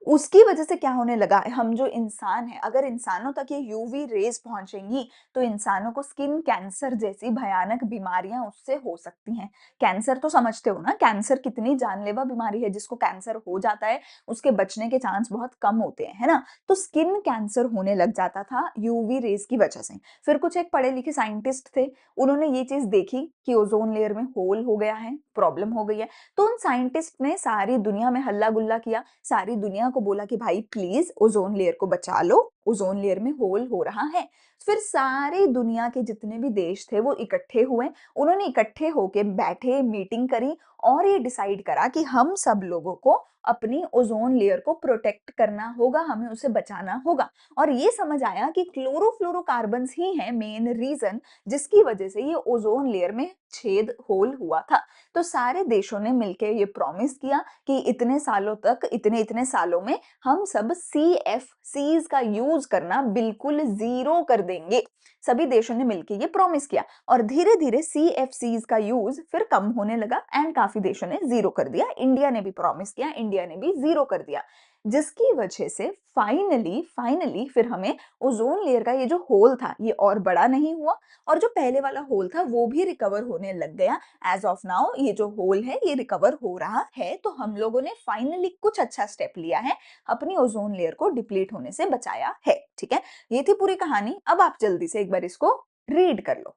उसकी वजह से क्या होने लगा, हम जो इंसान हैं, अगर इंसानों तक ये यूवी रेज पहुंचेंगी तो इंसानों को स्किन कैंसर जैसी भयानक बीमारियां उससे हो सकती हैं। कैंसर तो समझते हो ना, कैंसर कितनी जानलेवा बीमारी है, जिसको कैंसर हो जाता है उसके बचने के चांस बहुत कम होते हैं, है ना। तो स्किन कैंसर होने लग जाता था यूवी रेज की वजह से। फिर कुछ एक पढ़े लिखे साइंटिस्ट थे, उन्होंने ये चीज देखी कि ओजोन लेयर में होल हो गया है, प्रॉब्लम हो गई है। तो उन साइंटिस्ट ने सारी दुनिया में हल्ला गुल्ला किया, सारी दुनिया को बोला कि भाई प्लीज ओजोन लेयर को बचा लो, ओजोन लेयर में होल हो रहा है। फिर सारी दुनिया के जितने भी देश थे वो इकट्ठे हुए, उन्होंने इकट्ठे होके बैठे, मीटिंग करी और ये डिसाइड करा कि हम सब लोगों को अपनी ओजोन लेयर को प्रोटेक्ट करना होगा, हमें उसे बचाना होगा। और ये समझ आया कि क्लोरोफ्लोरोकार्बन्स ही हैं मेन रीजन जिसकी वजह से ये ओजोन लेयर में छेद होल हुआ था। तो सारे देशों ने मिलकर ये प्रॉमिस किया कि इतने सालों तक, इतने इतने सालों में हम सब CFCs का यूज करना बिल्कुल जीरो कर देंगे। सभी देशों ने मिलकर ये प्रॉमिस किया और धीरे धीरे CFCs का यूज फिर कम होने लगा एंड काफी देशों ने जीरो कर दिया। इंडिया ने भी प्रॉमिस किया, इंडिया ने भी जीरो कर दिया, जिसकी वजह से फाइनली फाइनली फिर हमें ओजोन लेयर का ये जो होल था ये और बड़ा नहीं हुआ और जो पहले वाला होल था वो भी रिकवर होने लग गया। एज ऑफ नाउ ये जो होल है ये रिकवर हो रहा है। तो हम लोगों ने फाइनली कुछ अच्छा स्टेप लिया है, अपनी ओजोन लेयर को डिप्लीट होने से बचाया है। ठीक है, ये थी पूरी कहानी। अब आप जल्दी से एक बार इसको रीड कर लो।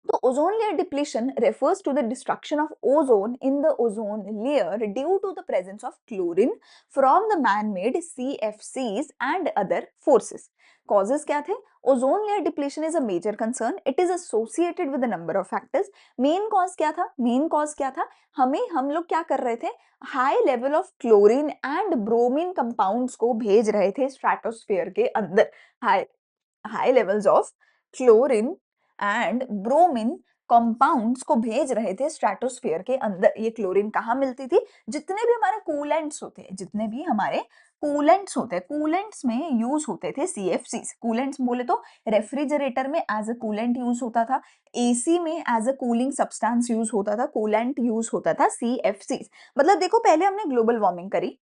The ozone layer depletion refers to the destruction of ozone in the ozone layer due to the presence of chlorine from the man-made CFCs and other forces. Causes क्या थे? Ozone layer depletion is a major concern. It is associated with a number of factors. Main cause क्या था? Main cause क्या था? हम लोग क्या कर रहे थे? High level of chlorine and bromine compounds को भेज रहे थे स्ट्रेटोस्फेयर के अंदर। High high levels of chlorine and bromine compounds को भेज रहे थे स्ट्रेटोस्फेयर के अंदर। ये क्लोरीन कहाँ मिलती थी? जितने भी हमारे कूलेंट्स होते हैं, जितने भी हमारे कूलेंट्स होते हैं, कूलेंट्स में यूज होते थे CFCs। कूलेंट्स बोले तो रेफ्रिजरेटर में एज अ कूलेंट यूज होता था, AC में as a cooling substance use होता था, कूलेंट यूज होता था CFCs। मतलब देखो, पहले हमने ग्लोबल वार्मिंग करी,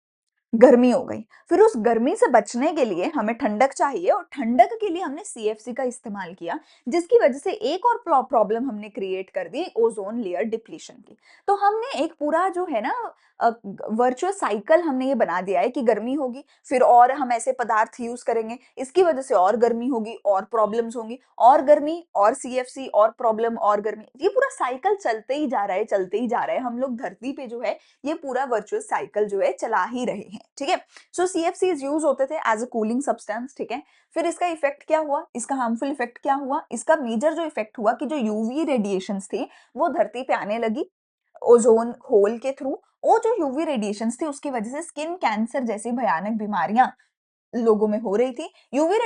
गर्मी हो गई, फिर उस गर्मी से बचने के लिए हमें ठंडक चाहिए और ठंडक के लिए हमने CFC का इस्तेमाल किया, जिसकी वजह से एक और प्रॉब्लम हमने क्रिएट कर दी, ओजोन लेयर डिप्लीशन की। तो हमने एक पूरा जो है ना वर्चुअल साइकिल हमने ये बना दिया है कि गर्मी होगी, फिर और हम ऐसे पदार्थ यूज करेंगे, इसकी वजह से और गर्मी होगी, और प्रॉब्लम्स होंगी, और गर्मी और CFC और प्रॉब्लम और गर्मी, ये पूरा साइकिल चलते ही जा रहा है, चलते ही जा रहा है। हम लोग धरती पे जो है ये पूरा वर्चुअल साइकिल जो है चला ही रहे हैं। ठीक है, सो CFCs यूज होते थे एज अ कूलिंग सब्सटेंस। ठीक है, फिर इसका इफेक्ट क्या हुआ, इसका हार्मफुल इफेक्ट क्या हुआ? इसका मेजर जो इफेक्ट हुआ कि जो UV रेडिएशंस थी वो धरती पे आने लगी ओजोन होल के थ्रू। वो जो UV रेडिएशंस थी उसकी वजह से स्किन कैंसर जैसी भयानक बीमारियां लोगों में हो रही थी। UV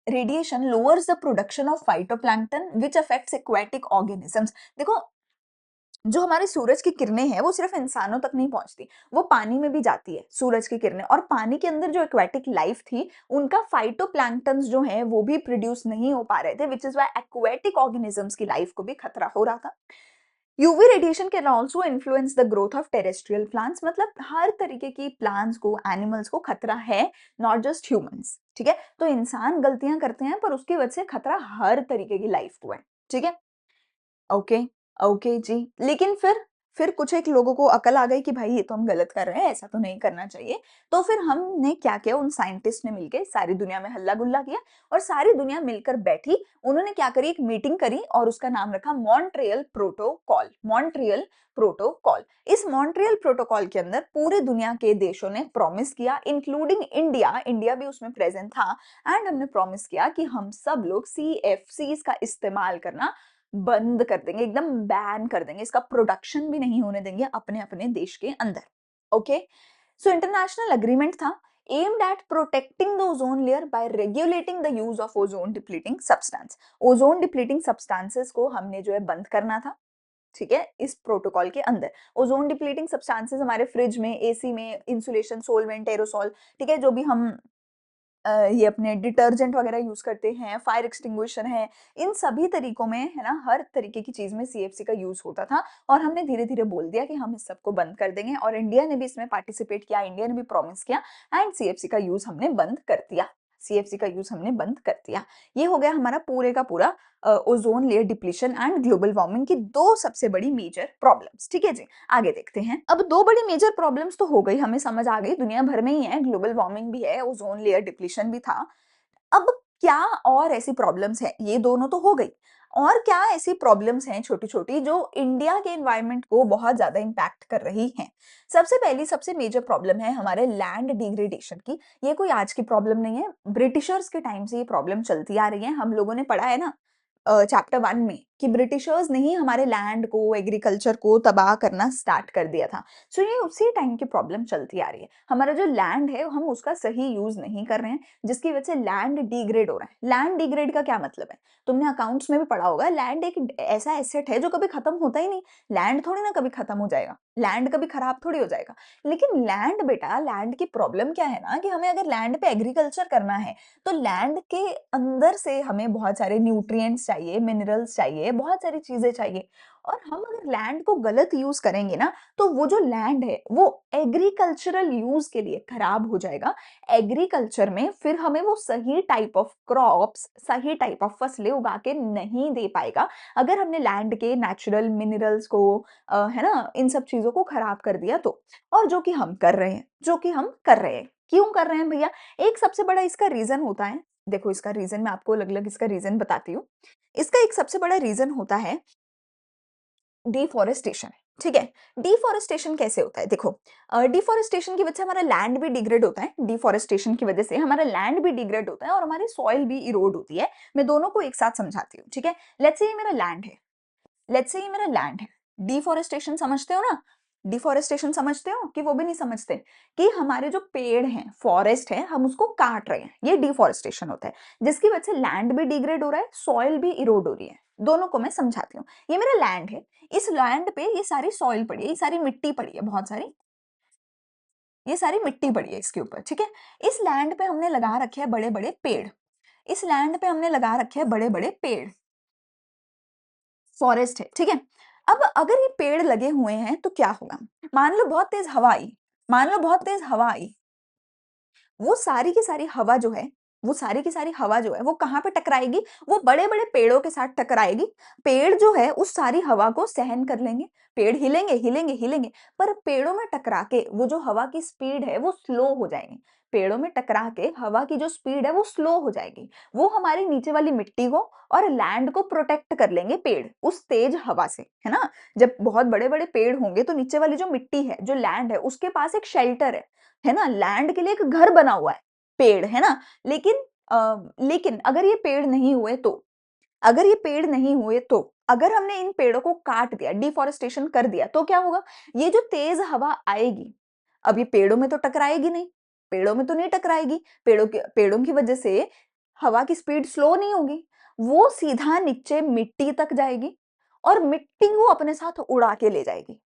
radiation lowers the production of phytoplankton which affects aquatic organisms. देखो, जो हमारे सूरज की किरणें हैं वो सिर्फ इंसानों तक नहीं पहुंचती, वो पानी में भी जाती है सूरज की किरणें, और पानी के अंदर जो एक्वेटिक लाइफ थी उनका फाइटोप्लैंक्टन्स जो है वो भी प्रोड्यूस नहीं हो पा रहे थे, which is why aquatic organisms की लाइफ को भी खतरा हो रहा था। UV radiation can also influence the growth of terrestrial plants, मतलब हर तरीके की प्लांट्स को, एनिमल्स को खतरा है, नॉट जस्ट ह्यूमंस। ठीक है, तो इंसान गलतियां करते हैं पर उसकी वजह से खतरा हर तरीके की लाइफ को है। ठीक है, ओके, ओके जी। लेकिन फिर कुछ एक लोगों को अकल आ गई कि भाई ये तो हम गलत कर रहे हैं, ऐसा तो नहीं करना चाहिए। तो फिर हमने क्या किया, उन साइंटिस्ट ने मिलके सारी दुनिया में हल्ला गुल्ला किया और सारी दुनिया मिलकर बैठी। उन्होंने क्या करी, एक मीटिंग करी और उसका नाम रखा मॉन्ट्रियल प्रोटोकॉल। Montreal protocol. इस मॉन्ट्रियल प्रोटोकॉल के अंदर पूरे दुनिया के देशों ने प्रॉमिस किया, इंक्लूडिंग इंडिया, इंडिया भी उसमें प्रेजेंट था, एंड हमने प्रॉमिस किया कि हम सब लोग CFCs का इस्तेमाल करना बंद कर देंगे, एकदम बैन कर देंगे, इसका प्रोडक्शन भी नहीं होने देंगे अपने अपने देश के अंदर। ओके, सो इंटरनेशनल अग्रीमेंट था aimed at protecting the ozone layer by regulating the use of ozone depleting substance। Ozone depleting substances को हमने जो है बंद करना था। ठीक है, इस प्रोटोकॉल के अंदर ओजोन डिप्लीटिंग सब्सटेंसेस हमारे फ्रिज में, AC में, इंसुलेशन, सोलवेंट, एरोसॉल, ठीक है, जो भी हम ये अपने डिटर्जेंट वगैरह यूज करते हैं, फायर एक्सटिंग्विशर है, इन सभी तरीकों में है ना, हर तरीके की चीज में CFC का यूज होता था। और हमने धीरे धीरे बोल दिया कि हम इस सबको बंद कर देंगे और इंडिया ने भी इसमें पार्टिसिपेट किया, इंडिया ने भी प्रॉमिस किया एंड CFC का यूज हमने बंद कर दिया। CFC का यूज हमने बंद कर दिया। ये हो गया हमारा पूरे का पूरा ozone layer depletion and global warming की दो सबसे बड़ी मेजर प्रॉब्लम्स। ठीक है जी, आगे देखते हैं। अब दो बड़ी मेजर प्रॉब्लम्स तो हो गई, हमें समझ आ गई, दुनिया भर में ही है, ग्लोबल वार्मिंग भी है, ओजोन लेयर डिप्लीशन भी था। अब क्या और ऐसी प्रॉब्लम्स है, ये दोनों तो हो गई। और क्या ऐसी प्रॉब्लम्स हैं छोटी-छोटी जो इंडिया के एनवायरनमेंट को बहुत ज़्यादा इम्पैक्ट कर रही हैं? सबसे पहली सबसे मेजर प्रॉब्लम है हमारे लैंड डिग्रेडेशन की। ये कोई आज की प्रॉब्लम नहीं है, ब्रिटिशर्स के टाइम से ये प्रॉब्लम चलती आ रही है। हम लोगों ने पढ़ा है ना चैप्टर 1 में कि ब्रिटिशर्स ने ही हमारे लैंड को, एग्रीकल्चर को तबाह करना स्टार्ट कर दिया था। सो ये उसी टाइम की प्रॉब्लम चलती आ रही है। हमारा जो लैंड है हम उसका सही यूज़ नहीं कर रहे हैं, जिसकी वजह से लैंड डिग्रेड हो रहा है। लैंड डिग्रेड का क्या मतलब है? तुमने अकाउंट्स में भी पढ़ा होगा, लैंड एक ऐसा एसेट है जो कभी खत्म होता ही नहीं। लैंड थोड़ी ना कभी खत्म हो जाएगा, लैंड कभी खराब थोड़ी हो जाएगा। लेकिन लैंड बेटा, लैंड की प्रॉब्लम क्या है ना कि हमें अगर लैंड पे एग्रीकल्चर करना है, तो लैंड के अंदर से हमें बहुत सारे न्यूट्रिएंट्स चाहिए, मिनरल्स चाहिए, बहुत सारी चीज़ें चाहिए। और हम अगर लैंड को गलत यूज़ करेंगे ना, तो वो जो लैंड है, वो एग्रीकल्चरल यूज़ के लिए खराब हो जाएगा। एग्रीकल्चर में फिर हमें वो सही टाइप ऑफ क्रॉप्स, सही टाइप ऑफ फसलें उगा के नहीं दे पाएगा, अगर हमने लैंड के नेचुरल मिनरल्स को है ना, इन सब चीज़ों को खराब कर दिया तो। और जो कि हम कर रहे हैं, जो कि हम कर रहे हैं। क्यों कर रहे हैं भैया? एक सबसे बड़ा इसका रीज़न होता है, देखो इसका रीज़न मैं आपको अलग-अलग इसका रीज़न बताती हूँ। इसका एक सबसे बड़ा रीज़न होता है डिफॉरेस्टेशन, ठीक है? डिफॉरेस्टेशन कैसे होता है? देखो डिफॉरेस्टेशन की वजह से हमारा लैंड भी डिग्रेड होता है, डिफॉरेस्टेशन की वजह से हमारा लैंड भी डिग्रेड होता है और हमारी सॉइल भी इरोड होती है। मैं दोनों को एक साथ समझाती हूँ, ठीक है? लेट्स से ये मेरा लैंड है, लेट्स से ये मेरा लैंड है। डिफॉरेस्टेशन समझते हो ना? डिफॉरेस्टेशन समझते हो कि वो भी नहीं समझते? कि हमारे जो पेड़ हैं, फॉरेस्ट है, हम उसको काट रहे हैं, ये डिफॉरेस्टेशन होता है। जिसकी वजह से लैंड भी डिग्रेड हो रहा है, सॉइल भी इरोड हो रही है। दोनों को मैं समझाती हूँ। ये मेरा लैंड है, इस लैंड पे ये सारी सॉइल पड़ी है, ये सारी मिट्टी पड़ी है बहुत सारी, ये सारी मिट्टी पड़ी है इसके ऊपर, ठीक है? इस लैंड पे हमने लगा रखे हैं बड़े-बड़े पेड़, इस लैंड पे हमने लगा रखे हैं बड़े-बड़े पेड़। फॉरेस्ट है, ठीक है? अब अगर ये पेड़ लगे हुए हैं तो क्या होगा? मान लो बहुत तेज़ हवा आई, मान लो बहुत तेज़ हवा आई, वो सारी की सारी हवा जो है, वो सारी की सारी हवा जो है, वो कहाँ पे टकराएगी? वो बड़े-बड़े पेड़ों के साथ टकराएगी। पेड़ जो है उस सारी हवा को सहन कर लेंगे, पेड़ हिलेंगे, हिलेंगे, हिलेंगे, पर पेड़ों में टकरा के वो जो हवा की स्पीड है वो स्लो हो जाएगी। पेड़ों में टकरा के हवा की जो स्पीड है वो स्लो हो जाएगी। वो हमारी नीचे वाली मिट्टी को और लैंड को प्रोटेक्ट कर लेंगे पेड़, उस तेज हवा से, है ना? जब बहुत बड़े-बड़े पेड़ होंगे तो नीचे वाली जो मिट्टी है, जो लैंड है, उसके पास एक शेल्टर है ना? लैंड के लिए एक घर बना हुआ है, पेड़, है ना? लेकिन लेकिन अगर ये पेड़ नहीं हुए तो? अगर ये पेड़ नहीं हुए तो? अगर हमने इन पेड़ों को काट दिया, डिफॉरेस्टेशन कर दिया, तो क्या होगा? ये जो तेज़ हवा आएगी, अब ये पेड़ों में तो टकराएगी नहीं, पेड़ों में तो नहीं टकराएगी, पेड़ों की वजह से हवा की स्पीड स्लो नहीं होगी, वो सीधा नीचे मिट्टी तक जाएगी और मिट्टी को अपने साथ उड़ा के ले जाएगी।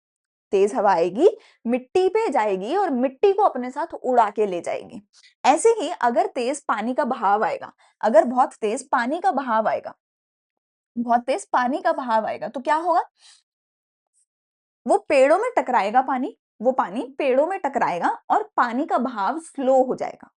तेज हवा आएगी, मिट्टी पे जाएगी और मिट्टी को अपने साथ उड़ा के ले जाएगी। ऐसे ही अगर तेज पानी का बहाव आएगा, अगर बहुत तेज पानी का बहाव आएगा, बहुत तेज पानी का बहाव आएगा तो क्या होगा? वो पेड़ों में टकराएगा पानी, वो पानी पेड़ों में टकराएगा और पानी का बहाव स्लो हो जाएगा।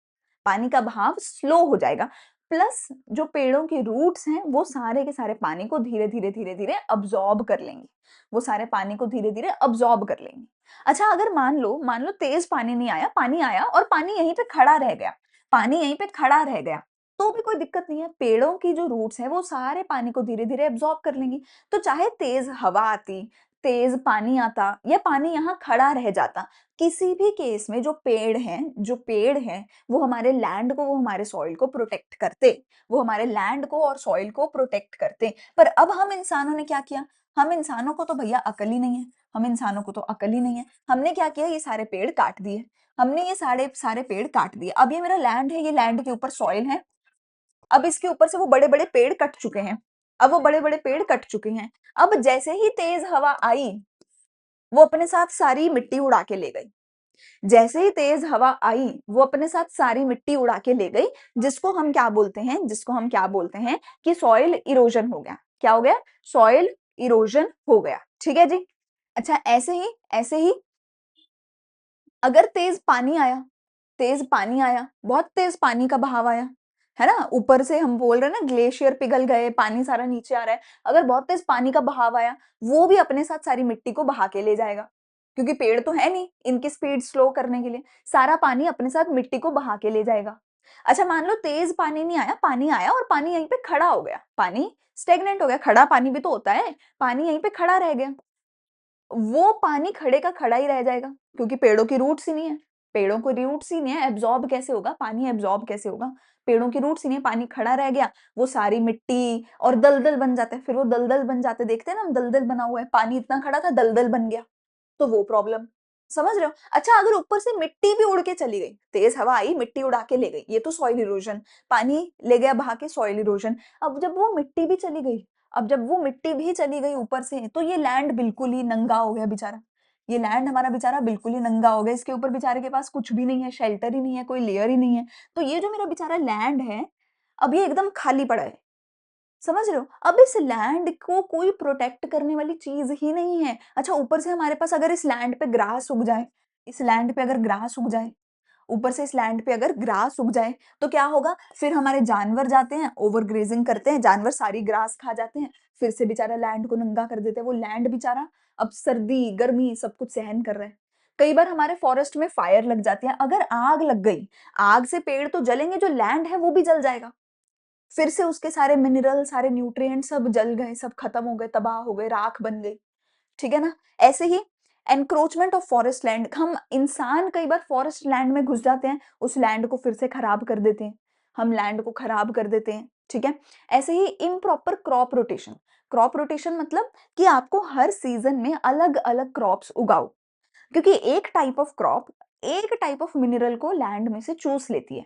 पानी का बहाव स्लो हो जाएगा। प्लस जो पेड़ों के रूट्स हैं, वो सारे के सारे पानी को धीरे-धीरे, धीरे-धीरे अब्ज़ॉर्ब कर लेंगे। वो सारे पानी को धीरे-धीरे अब्ज़ॉर्ब कर लेंगे। अच्छा अगर मान लो तेज़ पानी नहीं आया, पानी आया और पानी यहीं पे खड़ा रह गया, पानी यहीं पे खड़ा रह गया, तो भी कोई दिक्कत नहीं है। पेड़ों की जो रूट्स हैं, वो सारे पानी को धीरे-धीरे अब्ज़ॉर्ब कर लेंगी। तो चाहे तेज़ हवा आती, तेज़ पानी आता या पानी यहाँ खड़ा रह जाता, किसी भी केस में जो पेड़ हैं वो हमारे लैंड को, वो हमारे सॉइल को प्रोटेक्ट करते। वो हमारे लैंड को और सॉइल को प्रोटेक्ट करते। पर अब हम इंसानों ने क्या किया? हम इंसानों को तो भैया अकल ही नहीं है। हम इंसानों को तो अकल ही नहीं है। हमने क्या किया? ये सारे पेड़ काट दिए। हमने ये सारे सारे पेड़ काट दिए। अब ये मेरा लैंड है, ये लैंड के ऊपर सॉइल है। अब इसके ऊपर से वो बड़े-बड़े पेड़ कट चुके हैं। अब वो बड़े-बड़े पेड़ कट चुके हैं। अब जैसे ही तेज़ हवा आई, वो अपने साथ सारी मिट्टी उड़ा के ले गई। जैसे ही तेज हवा आई, वो अपने साथ सारी मिट्टी उड़ा के ले गई, जिसको हम क्या बोलते हैं कि सॉइल इरोजन हो गया। क्या हो गया? सॉइल इरोजन हो गया। ठीक है जी? अच्छा ऐसे ही अगर तेज पानी आया, बहुत तेज पानी का बहाव आया, है ना? ऊपर से हम बोल रहे हैं ना ग्लेशियर पिघल गए, पानी सारा नीचे आ रहा है। अगर बहुत तेज पानी का बहाव आया, वो भी अपने साथ सारी मिट्टी को बहा के ले जाएगा। क्योंकि पेड़ तो है नहीं, इनकी स्पीड स्लो करने के लिए। सारा पानी अपने साथ मिट्टी को बहा के ले जाएगा। अच्छा मान लो तेज़ पानी नहीं आया, पानी आया और पानी यहीं पे खड़ा हो गया, पानी स्टैग्नेंट हो गया, खड़ा पानी भी तो होता है, पानी यहीं पे खड़ा रह गया। वो पानी खड़े का खड़ा ही रह जाएगा, क्योंकि पेड़ों की रूट्स ही नहीं है। पेड़ों को रूट्स ही नहीं है, एब्ज़ॉर्ब कैसे होगा? पानी एब्ज़ॉर्ब कैसे होगा? पेड़ों की रूट्स ही नहीं है, पानी खड़ा रह गया, वो सारी मिट्टी और दलदल बन जाते हैं, फिर वो दलदल बन जाते हैं, देखते हैं ना हम दलदल बना हुआ है, पानी इतना खड़ा था, दलदल बन गया, तो वो प्रॉब्लम। समझ रहे हो? अच्छा अगर ऊपर से मिट्टी भी उड़ के चली गई, तेज़ हवा आई, मिट्टी उड़ा के ले गई, ये तो सॉइल इरोज़न, पानी ले गया बहा के सॉइल इरोज़न। अब जब वो मिट्टी भी चली गई, अब जब वो मिट्टी भी चली गई ऊपर से, तो ये लैंड बिल्कुल ही नंगा हो गया बेचारा। ये लैंड हमारा बेचारा बिल्कुल ही नंगा हो गया, इसके ऊपर बेचारे के पास कुछ भी नहीं है, शेल्टर ही नहीं है, कोई लेयर ही नहीं है। तो ये जो मेरा बेचारा लैंड है, अब ये एकदम खाली पड़ा है। समझ रहे हो? अब इस लैंड को कोई प्रोटेक्ट करने वाली चीज़ ही नहीं है। अच्छा ऊपर से हमारे पास अगर इस लैंड पे ग्रास उग जाए, इस लैंड पे अगर ग्रास उग जाए, ऊपर से इस लैंड पे अगर ग्रास उग जाए, तो क्या होगा? फिर हमारे जानवर जाते हैं, ओवर ग्रेजिंग करते हैं, जानवर सारी ग्रास खा जाते हैं, फिर से बेचारा लैंड को नंगा कर देते हैं। वो लैंड बेचारा अब सर्दी, गर्मी सब कुछ सहन कर रहा है। कई बार हमारे फॉरेस्ट में फायर लग जाती है, अगर आग लग गई, आग से पेड़ तो जलेंगे, जो लैंड है वो भी जल जाएगा। फिर से उसके सारे मिनरल, सारे न्यूट्रिएंट सब जल गए, सब खत्म हो गए, तबाह हो गए, राख बन गई। ठीक है ना? ऐसे ही एनक्रोचमेंट ऑफ फॉरेस्ट लैंड, हम इंसान कई बार फॉरेस्ट लैंड में घुस जाते हैं, उस लैंड को फिर से खराब कर देते हैं। हम लैंड को खराब कर देते हैं, ठीक है? ऐसे ही improper crop rotation, crop rotation मतलब कि आपको हर सीज़न में अलग-अलग क्रॉप्स उगाओ, क्योंकि एक टाइप ऑफ क्रॉप, एक टाइप ऑफ मिनरल को लैंड में से चूस लेती है।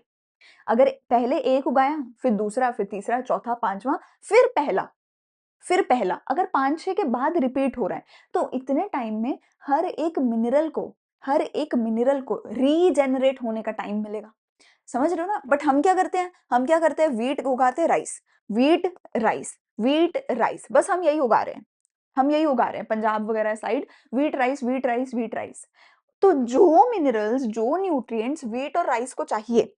अगर पहले एक उगाया, फिर दूसरा, फिर तीसरा, चौथा, पाँचवां, फिर पहला, अगर 5-6 के बाद रिपीट हो रहा है, तो इतने टाइम में हर एक मिनरल को रीजेनरेट होने का टाइम मिलेगा। समझ रहे हो ना? बट हम क्या करते हैं? हम क्या करते हैं? व्हीट उगाते हैं, rice, wheat, rice, wheat, rice, बस हम यही उगा रहे हैं। हम यही उगा रहे हैं पंजाब वगैरह side, wheat, rice, wheat, rice, wheat, rice. तो जो मिनरल्स, जो न्यूट्रिएंट्स व्हीट और राइस को चाहिए,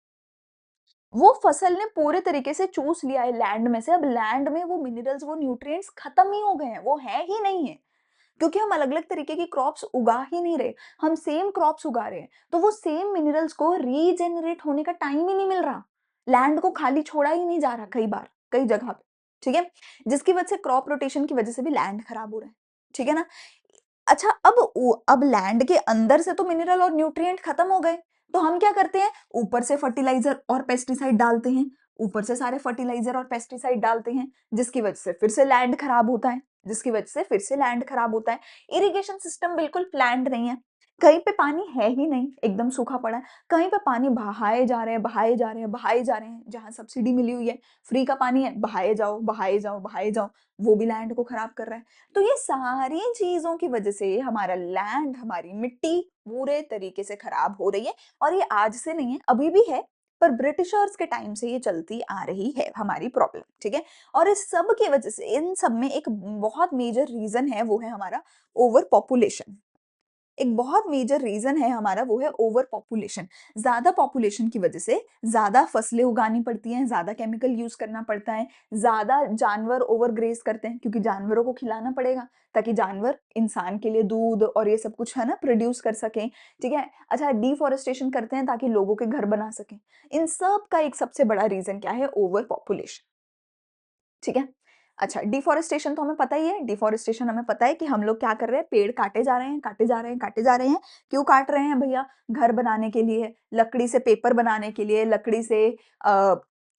वो फसल ने पूरे तरीके से चूस लिया है लैंड में से, अब लैंड में वो मिनरल्स, वो न्यूट्रिएंट्स खत्म ही हो गए हैं, वो हैं ही नहीं है। क्योंकि हम अलग-अलग तरीके की क्रॉप्स उगा ही नहीं रहे, हम सेम क्रॉप्स उगा रहे हैं, तो वो सेम मिनरल्स को रीजेनरेट होने का टाइम ही नहीं मिल रहा। लैंड को खाली छोड़ा ही नहीं जा रहा कई बार, कई जगह पे, ठीक है? जिसकी वजह से क्रॉप रोटेशन की वजह से भी लैंड खराब हो रहा है, ठीक है ना? अच्छा अब लैंड के अंदर से तो मिनरल और न्यूट्रिएंट खत्म हो गए, तो हम क्या करते हैं? ऊपर से फर्टिलाइज़र और पेस्टिसाइड डालते हैं, ऊपर से सारे फर्टिलाइज़र और पेस्टिसाइड डालते हैं, जिसकी वजह से फिर से लैंड खराब होता है, जिसकी वजह से फिर से लैंड खराब होता है। इरिगेशन सिस्टम बिल्कुल प्लान्ड नहीं है, कहीं पे पानी है ही नहीं, एकदम सूखा पड़ा है, कहीं पे पानी बहाए जा रहे हैं, बहाए जा रहे हैं, बहाए जा रहे हैं, जहाँ सब्सिडी मिली हुई है, फ्री का पानी है, बहाए जाओ, बहाए जाओ, बहाए जाओ, वो भी लैंड को खराब कर रहा है। तो ये सारी चीज़ों की वजह से हमारा लैंड, हमारी मिट्टी पूरे तरीके से खराब हो रही है, और ये आज से नहीं है, अभी भी है, पर ब्रिटिशर्स के टाइम से ये चलती आ रही है हमारी प्रॉब्लम, ठीक है? और इस सब की वजह से, इन सब में एक बहुत मेजर रीज़न है, वो है हमारा ओवर पॉपुलेशन। एक बहुत मेजर रीज़न है हमारा, वो है ओवर पॉपुलेशन। ज़्यादा पॉपुलेशन की वजह से ज़्यादा फसलें उगानी पड़ती हैं, ज़्यादा केमिकल यूज़ करना पड़ता है, ज़्यादा जानवर ओवर ग्रेज़ करते हैं, क्योंकि जानवरों को खिलाना पड़ेगा, ताकि जानवर इंसान के लिए दूध और ये सब कुछ है ना प्रोड्यूस कर सकें, ठीक है? अच्छा डिफ़ॉरेस्टेशन करते हैं ताकि लोगों के घर बना सकें। इन सब का एक सबसे बड़ा रीज़न क्या है? Over population. ठीक है? अच्छा डिफ़ॉरेस्टेशन तो हमें पता ही है, डिफ़ॉरेस्टेशन हमें पता है कि हम लोग क्या कर रहे हैं, पेड़ काटे जा रहे हैं, काटे जा रहे हैं, काटे जा रहे हैं। क्यों काट रहे हैं भैया? घर बनाने के लिए, लकड़ी से पेपर बनाने के लिए, लकड़ी से अ,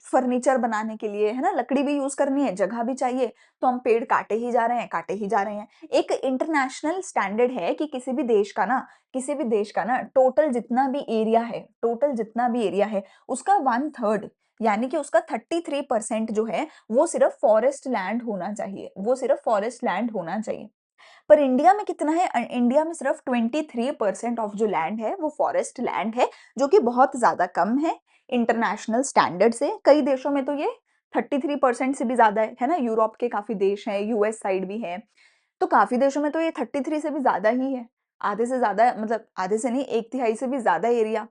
फर्नीचर बनाने के लिए, है ना? लकड़ी भी यूज़ करनी है, जगह भी चाहिए, तो हम पेड़ काटे ही जा रहे हैं, काटे ही जा रहे हैं। एक इंटरनेशनल स्टैंडर्ड है कि किसी भी देश का ना टोटल जितना भी एरिया है, उसका 1/3 यानी कि उसका 33% जो है वो सिर्फ फॉरेस्ट लैंड होना चाहिए, वो सिर्फ फॉरेस्ट लैंड होना चाहिए। पर इंडिया में कितना है? इंडिया में सिर्फ 23% ऑफ जो लैंड है वो फॉरेस्ट लैंड है, जो कि बहुत ज़्यादा कम है इंटरनेशनल स्टैंडर्ड से। कई देशों में तो ये 33% से भी ज़्यादा है ना? यूरोप के काफ़ी देश हैं, यूएस साइड भी है, तो काफ़ी देशों में तो ये 33 से भी ज़्यादा ही है। आधे से ज़्यादा मतलब आधे से नहीं, 1/3 से भी ज़्यादा एरिया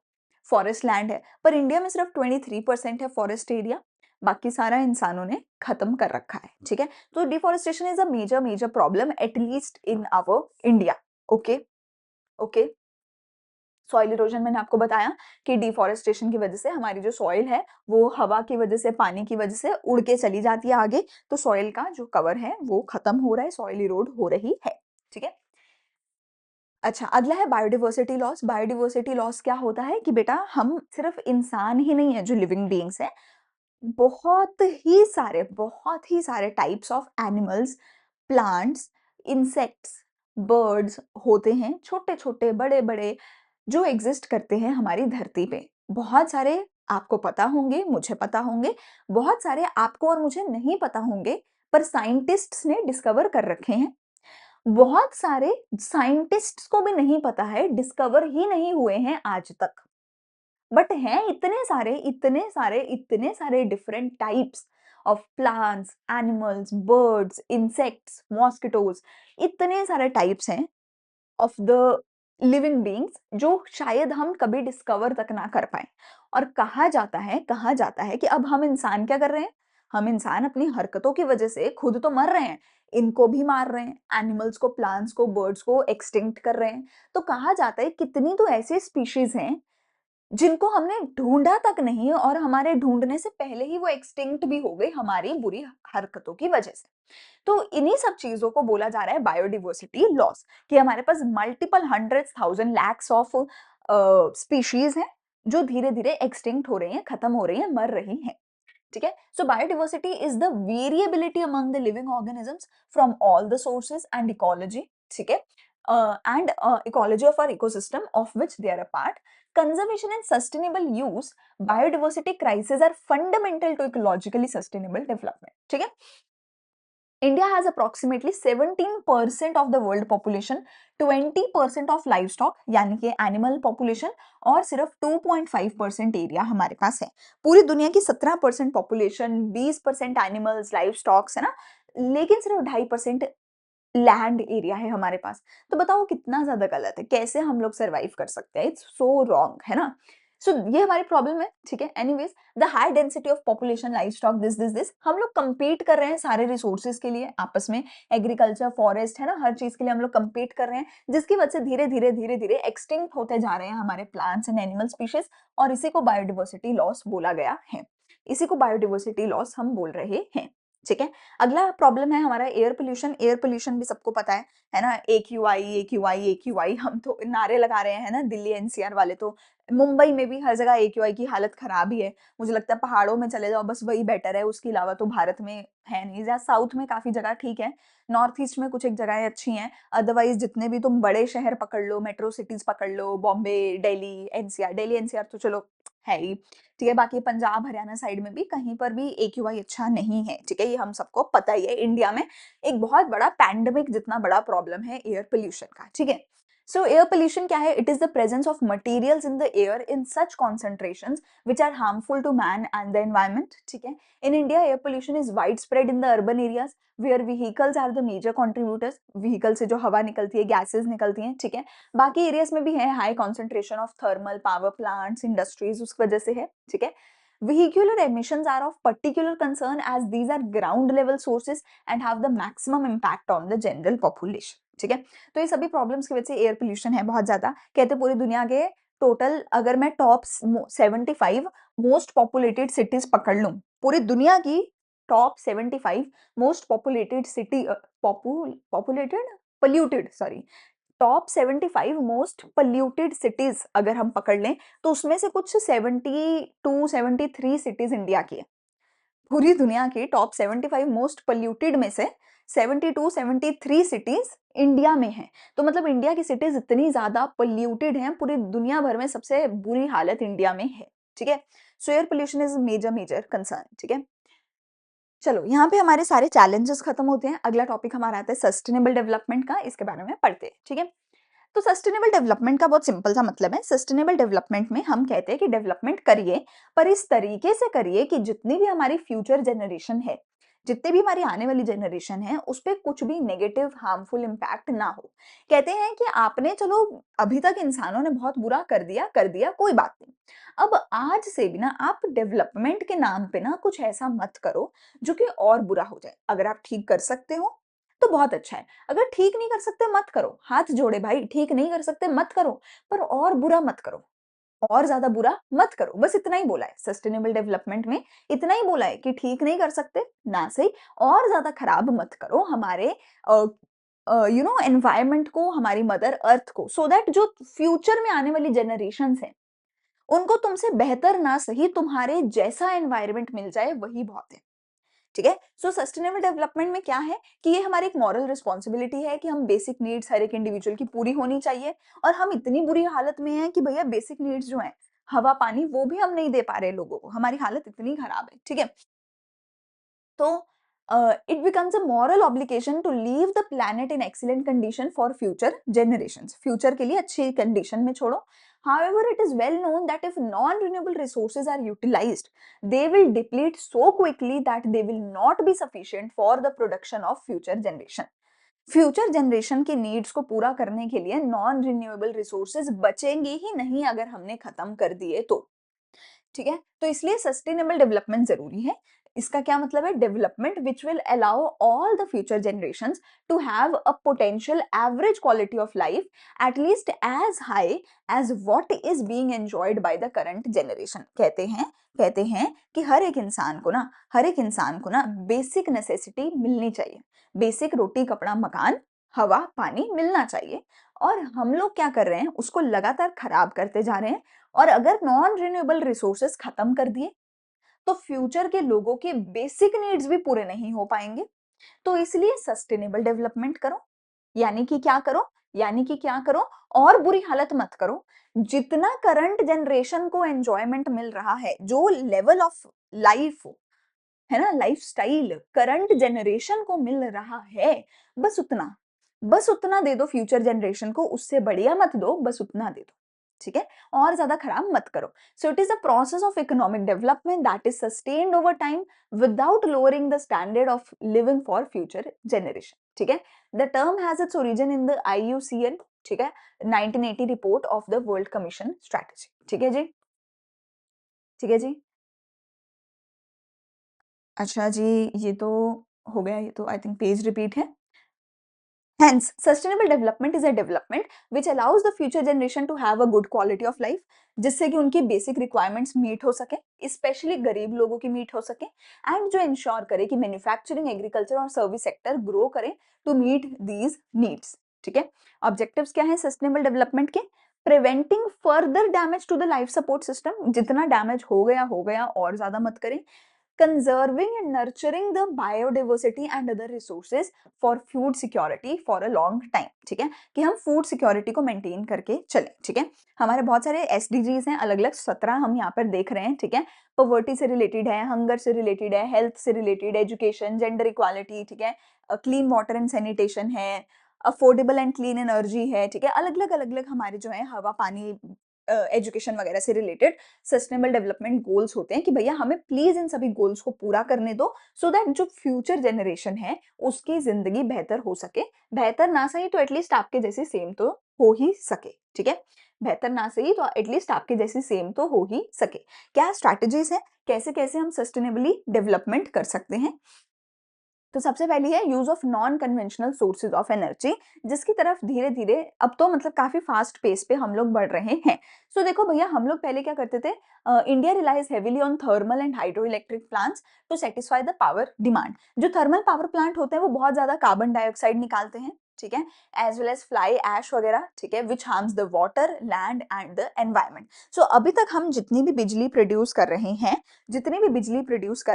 फॉरेस्ट लैंड है। पर इंडिया में सिर्फ 23% है फॉरेस्ट एरिया, बाकी सारा इंसानों ने खत्म कर रखा है, ठीक है? तो deforestation is a major problem at least in our India. Okay, okay. Soil erosion मैंने आपको बताया कि डिफॉरेस्टेशन की वजह से हमारी जो सॉइल है, वो हवा की वजह से, पानी की वजह से उड़ के चली जाती है आगे, तो सॉइल का जो कवर है वो खत्म हो रहा है, सॉइल इरोड हो रही है, ठीक है? अच्छा, अगला है बायोडायवर्सिटी लॉस। बायोडायवर्सिटी लॉस क्या होता है कि बेटा हम सिर्फ इंसान ही नहीं है जो लिविंग बीइंग्स हैं, बहुत ही सारे types of animals, plants, insects, birds होते हैं, छोटे-छोटे, बड़े-बड़े, जो एग्ज़िस्ट करते हैं हमारी धरती पे। बहुत सारे आपको पता होंगे, मुझे पता होंगे, बहुत सारे आपको और मुझे नहीं पता होंगे, पर साइंटिस्ट्स ने डिस्कवर कर रखे हैं। बहुत सारे साइंटिस्ट्स को भी नहीं पता है, डिस्कवर ही नहीं हुए हैं आज तक। बट हैं इतने सारे different types of plants, animals, birds, insects, mosquitoes, इतने सारे टाइप्स हैं ऑफ द लिविंग बीइंग्स जो शायद हम कभी डिस्कवर तक ना कर पाएँ। और कहा जाता है कि अब हम इंसान क्या कर रहे हैं? हम इंसान अपनी हरकतों की वजह से खुद तो मर रहे हैं, इनको भी मार रहे हैं, एनिमल्स को, प्लांट्स को, बर्ड्स को एक्सटिंक्ट कर रहे हैं। तो कहा जाता है कितनी तो ऐसी स्पीशीज़ हैं जिनको हमने ढूँढा तक नहीं और हमारे ढूँढने से पहले ही वो एक्सटिंक्ट भी हो गई हमारी बुरी हरकतों की वजह से। तो इन्हीं सब चीज़ों को बोला जा रहा है बायोडायवर्सिटी लॉस कि हमारे पास multiple hundreds, thousand, lakhs of species हैं, जो धीरे-धीरे एक्सटिंक्ट हो रही हैं, खत्म हो रही हैं, मर रही हैं। ठीक है? So biodiversity is the variability among the living organisms from all the sources and ecology, ठीक है? ecology of our ecosystem of which they are a part. Conservation and sustainable use, biodiversity crises are fundamental to ecologically sustainable development. ठीक है? India has approximately 17% of the world population, 20% of livestock यानी कि animal population और सिर्फ 2.5% area हमारे पास है। पूरी दुनिया की 17% पॉपुलेशन, 20% एनिमल्स, लाइव स्टॉक्स है ना, लेकिन सिर्फ 2.5% लैंड एरिया है हमारे पास। तो बताओ कितना ज़्यादा गलत है, कैसे हम लोग सर्वाइव कर सकते हैं? इट्स सो रॉन्ग, है ना? सो ये हमारी प्रॉब्लम है, ठीक है? Anyways the high density of population, livestock, this हम लोग compete कर रहे हैं सारे रिसोर्सेज़ के लिए आपस में, एग्रीकल्चर, फॉरेस्ट, है ना? हर चीज़ के लिए हम लोग compete कर रहे हैं, जिसकी वजह से धीरे-धीरे एक्सटिंक्ट होते जा रहे हैं हमारे प्लांट्स एंड एनिमल स्पीशीज़ और इसी को बायोडायवर्सिटी लॉस बोला गया है। इसी को बायोडायवर्सिटी लॉस हम बोल रहे हैं, ठीक है? अगला प्रॉब्लम है हमारा एयर पोल्यूशन भी सबको पता है ना? एक्यूआई, एक्यूआई, एक्यूआई हम तो नारे लगा रहे हैं ना, दिल्ली एनसीआर वाले तो। मुंबई में भी हर जगह एक्यूआई की हालत खराब ही है। मुझे लगता है पहाड़ों में चले जाओ बस वही बेटर है, उसके अलावा तो भारत में है नहीं। या साउथ में काफ़ी जगह ठीक है, नॉर्थ ईस्ट में कुछ एक जगहें अच्छी हैं, अदरवाइज़ जितने भी तुम बड़े शहर पकड़ लो, मेट्रो सिटीज़ पकड़ लो, बॉम्बे, दिल्ली एनसीआर तो चलो है ही। ठीक है, बाकी पंजाब, हरियाणा साइड में भी कहीं पर भी एक्यूआई अच्छा नहीं है, ठीक है? ये हम सबको पता ही है। इंडिया में एक बहुत बड़ा पैंडेमिक जितना बड़ा प्रॉब्लम है एयर पोल्यूशन का, ठीक है? सो एयर पोल्यूशन क्या है? It is the presence of materials in the air in such concentrations which are harmful to man and the environment, ठीक है? In India air pollution is widespread in the urban areas where vehicles are the major contributors. Vehicle से जो हवा निकलती है, gases निकलती हैं, ठीक है? बाकी एरियाज़ में भी है high concentration of thermal power plants, industries उस वजह से है, ठीक है? Vehicular emissions are of particular concern as these are ground level sources and have the maximum impact on the general population, ठीक है? तो ये सभी प्रॉब्लम्स की वजह से एयर पोल्यूशन है बहुत ज़्यादा। कहते हैं पूरी दुनिया के टोटल अगर मैं टॉप 75 मोस्ट पॉपुलेटेड सिटीज़ पकड़ लूँ, पूरी दुनिया की top 75 most populated city populated polluted sorry top 75 most polluted cities अगर हम पकड़ लें, तो उसमें से कुछ 72, 73 सिटीज़ इंडिया की है। पूरी दुनिया की टॉप 75 मोस्ट पोल्यूटेड में से 72, 73 सिटीज़ इंडिया में हैं। तो मतलब इंडिया की सिटीज़ इतनी ज़्यादा पोल्यूटेड हैं, पूरी दुनिया भर में सबसे बुरी हालत इंडिया में है, ठीक है? So air pollution is major concern, ठीक है? चलो, यहाँ पे हमारे सारे चैलेंजेस खत्म होते हैं। अगला टॉपिक हमारा आता है सस्टेनेबल डेवलपमेंट का, इसके बारे में पढ़ते हैं, ठीक है? तो सस्टेनेबल डेवलपमेंट का बहुत सिंपल सा मतलब है। सस्टेनेबल डेवलपमेंट में हम कहते हैं कि डेवलपमेंट करिए, पर इस तरीके से करिए कि जितनी भी हमारी फ्यूचर जनरेशन है, जितने भी हमारी आने वाली जनरेशन है, उस पे कुछ भी नेगेटिव हार्मफुल इम्पैक्ट ना हो। कहते हैं कि आपने चलो अभी तक इंसानों ने बहुत बुरा कर दिया कोई बात नहीं। अब आज से भी ना आप डेवलपमेंट के नाम पे ना कुछ ऐसा मत करो जो कि और बुरा हो जाए। अगर आप ठीक कर सकते हो तो बहुत अच्छा है। अगर ठीक नहीं कर सकते मत करो, हाथ जोड़े भाई, ठीक नहीं कर सकते मत करो, पर और बुरा मत करो, और ज़्यादा बुरा मत करो। बस इतना ही बोला है सस्टेनेबल डेवलपमेंट में, इतना ही बोला है कि ठीक नहीं कर सकते, ना सही, और ज़्यादा खराब मत करो हमारे एनवायरनमेंट को, हमारी मदर अर्थ को, सो दैट जो फ्यूचर में आने वाली जनरेशंस हैं, उनको तुमसे बेहतर ना सही तुम्हारे जैसा एनवायरनमेंट मिल जाए वही बहुत है। ठीक है? सो सस्टेनेबल डेवलपमेंट में क्या है कि ये हमारी एक मॉरल रिस्पॉन्सिबिलिटी है कि हम बेसिक नीड्स हर एक इंडिविजुअल की पूरी होनी चाहिए, और हम इतनी बुरी हालत में हैं कि भैया बेसिक नीड्स जो हैं, हवा, पानी, वो भी हम नहीं दे पा रहे लोगों को। हमारी हालत इतनी खराब है, ठीक है? तो it becomes a moral obligation to leave the planet in excellent condition for future generations. Future के लिए अच्छी कंडीशन में छोड़ो। However, it is well known that if non-renewable resources are utilized, they will deplete so quickly that they will not be sufficient for the production of future generation. Future generation की needs को पूरा करने के लिए non renewable resources बचेंगे ही नहीं अगर हमने खत्म कर दिए तो। ठीक है? तो इसलिए सस्टेनेबल डेवलपमेंट ज़रूरी है। इसका क्या मतलब है? Development which will allow all the future generations to have a potential average quality of life at least as high as what is being enjoyed by the current generation. कहते हैं कि हर एक इंसान को ना बेसिक नेसेसिटी मिलनी चाहिए। Basic रोटी, कपड़ा, मकान, हवा, पानी मिलना चाहिए, और हम लोग क्या कर रहे हैं? उसको लगातार खराब करते जा रहे हैं। और अगर नॉन रिन्यूएबल रिसोर्सेज खत्म कर दिए, तो फ्यूचर के लोगों के बेसिक नीड्स भी पूरे नहीं हो पाएंगे। तो इसलिए सस्टेनेबल डेवलपमेंट करो। यानी कि क्या करो? और बुरी हालत मत करो। जितना करंट जनरेशन को एंजॉयमेंट मिल रहा है, जो लेवल ऑफ लाइफ, है ना, लाइफस्टाइल करंट जनरेशन को मिल रहा है, बस उतना, दे दो फ्यूचर जनरेशन को, उससे बढ़िया मत दो, बस उतना दे दो। ठीक है? और ज्यादा खराब मत करो। So it is a process of economic development that is sustained over time without lowering the standard of living for future generation. ठीक है? The term has its origin in the IUCN, ठीक है, 1980 report of the world commission strategy. ठीक है जी? ठीक है जी? अच्छा जी, ये तो हो गया, ये तो आई थिंक पेज रिपीट है। Hence, sustainable development is a development which allows the future generation to have a good quality of life, जिससे कि उनकी बेसिक रिक्वायरमेंट्स मीट हो सके, स्पेशली गरीब लोगों की मीट हो सके, एंड जो इंश्योर करे कि मैन्युफैक्चरिंग, एग्रीकल्चर और सर्विस सेक्टर ग्रो करे टू मीट दीज नीड्स। ठीक है? ऑब्जेक्टिव्स क्या है सस्टेनेबल डेवलपमेंट के? Preventing further damage to the life support system, जितना डैमेज हो गया और ज्यादा मत करें। conserving and nurturing the biodiversity and other resources for food security for a long time। ठीक है? कि हम फूड सिक्योरिटी को मेंटेन करके चलें। ठीक है? हमारे बहुत सारे SDGs हैं, अलग अलग 17 हम यहाँ पर देख रहे हैं। ठीक है? पॉवर्टी से रिलेटेड है, हंगर से रिलेटेड है, हेल्थ से रिलेटेड, एजुकेशन, जेंडर इक्वालिटी, ठीक है, क्लीन वाटर एंड सैनिटेशन है, अफोर्डेबल एंड क्लीन एनर्जी है। ठीक है? अलग अलग हमारे जो है हवा, पानी, एजुकेशन वगैरह से रिलेटेड सस्टेनेबल डेवलपमेंट गोल्स होते हैं कि भैया हमें प्लीज इन सभी गोल्स को पूरा करने दो, सो दैट जो फ्यूचर जनरेशन है उसकी जिंदगी बेहतर हो सके। बेहतर ना सही तो एटलीस्ट आपके जैसी सेम तो हो ही सके। ठीक है? बेहतर ना सही तो एटलीस्ट आपके जैसी सेम तो हो ही सके। क्या स्ट्रैटेजीज हैं, कैसे कैसे हम सस्टेनेबली डेवलपमेंट कर सकते हैं? तो सबसे पहली है use of non conventional sources of energy, जिसकी तरफ धीरे धीरे अब तो मतलब काफी फास्ट पेस पे हम लोग बढ़ रहे हैं। सो देखो भैया, हम लोग पहले क्या करते थे? India relies heavily on thermal and hydro electric plants to satisfy the power demand. जो थर्मल पावर प्लांट होते हैं वो बहुत ज्यादा कार्बन डाइऑक्साइड निकालते हैं। ठीक है? As well as fly ash वगैरह। ठीक है? Which harms the water, land and the environment. So अभी तक हम जितनी भी बिजली प्रोड्यूस कर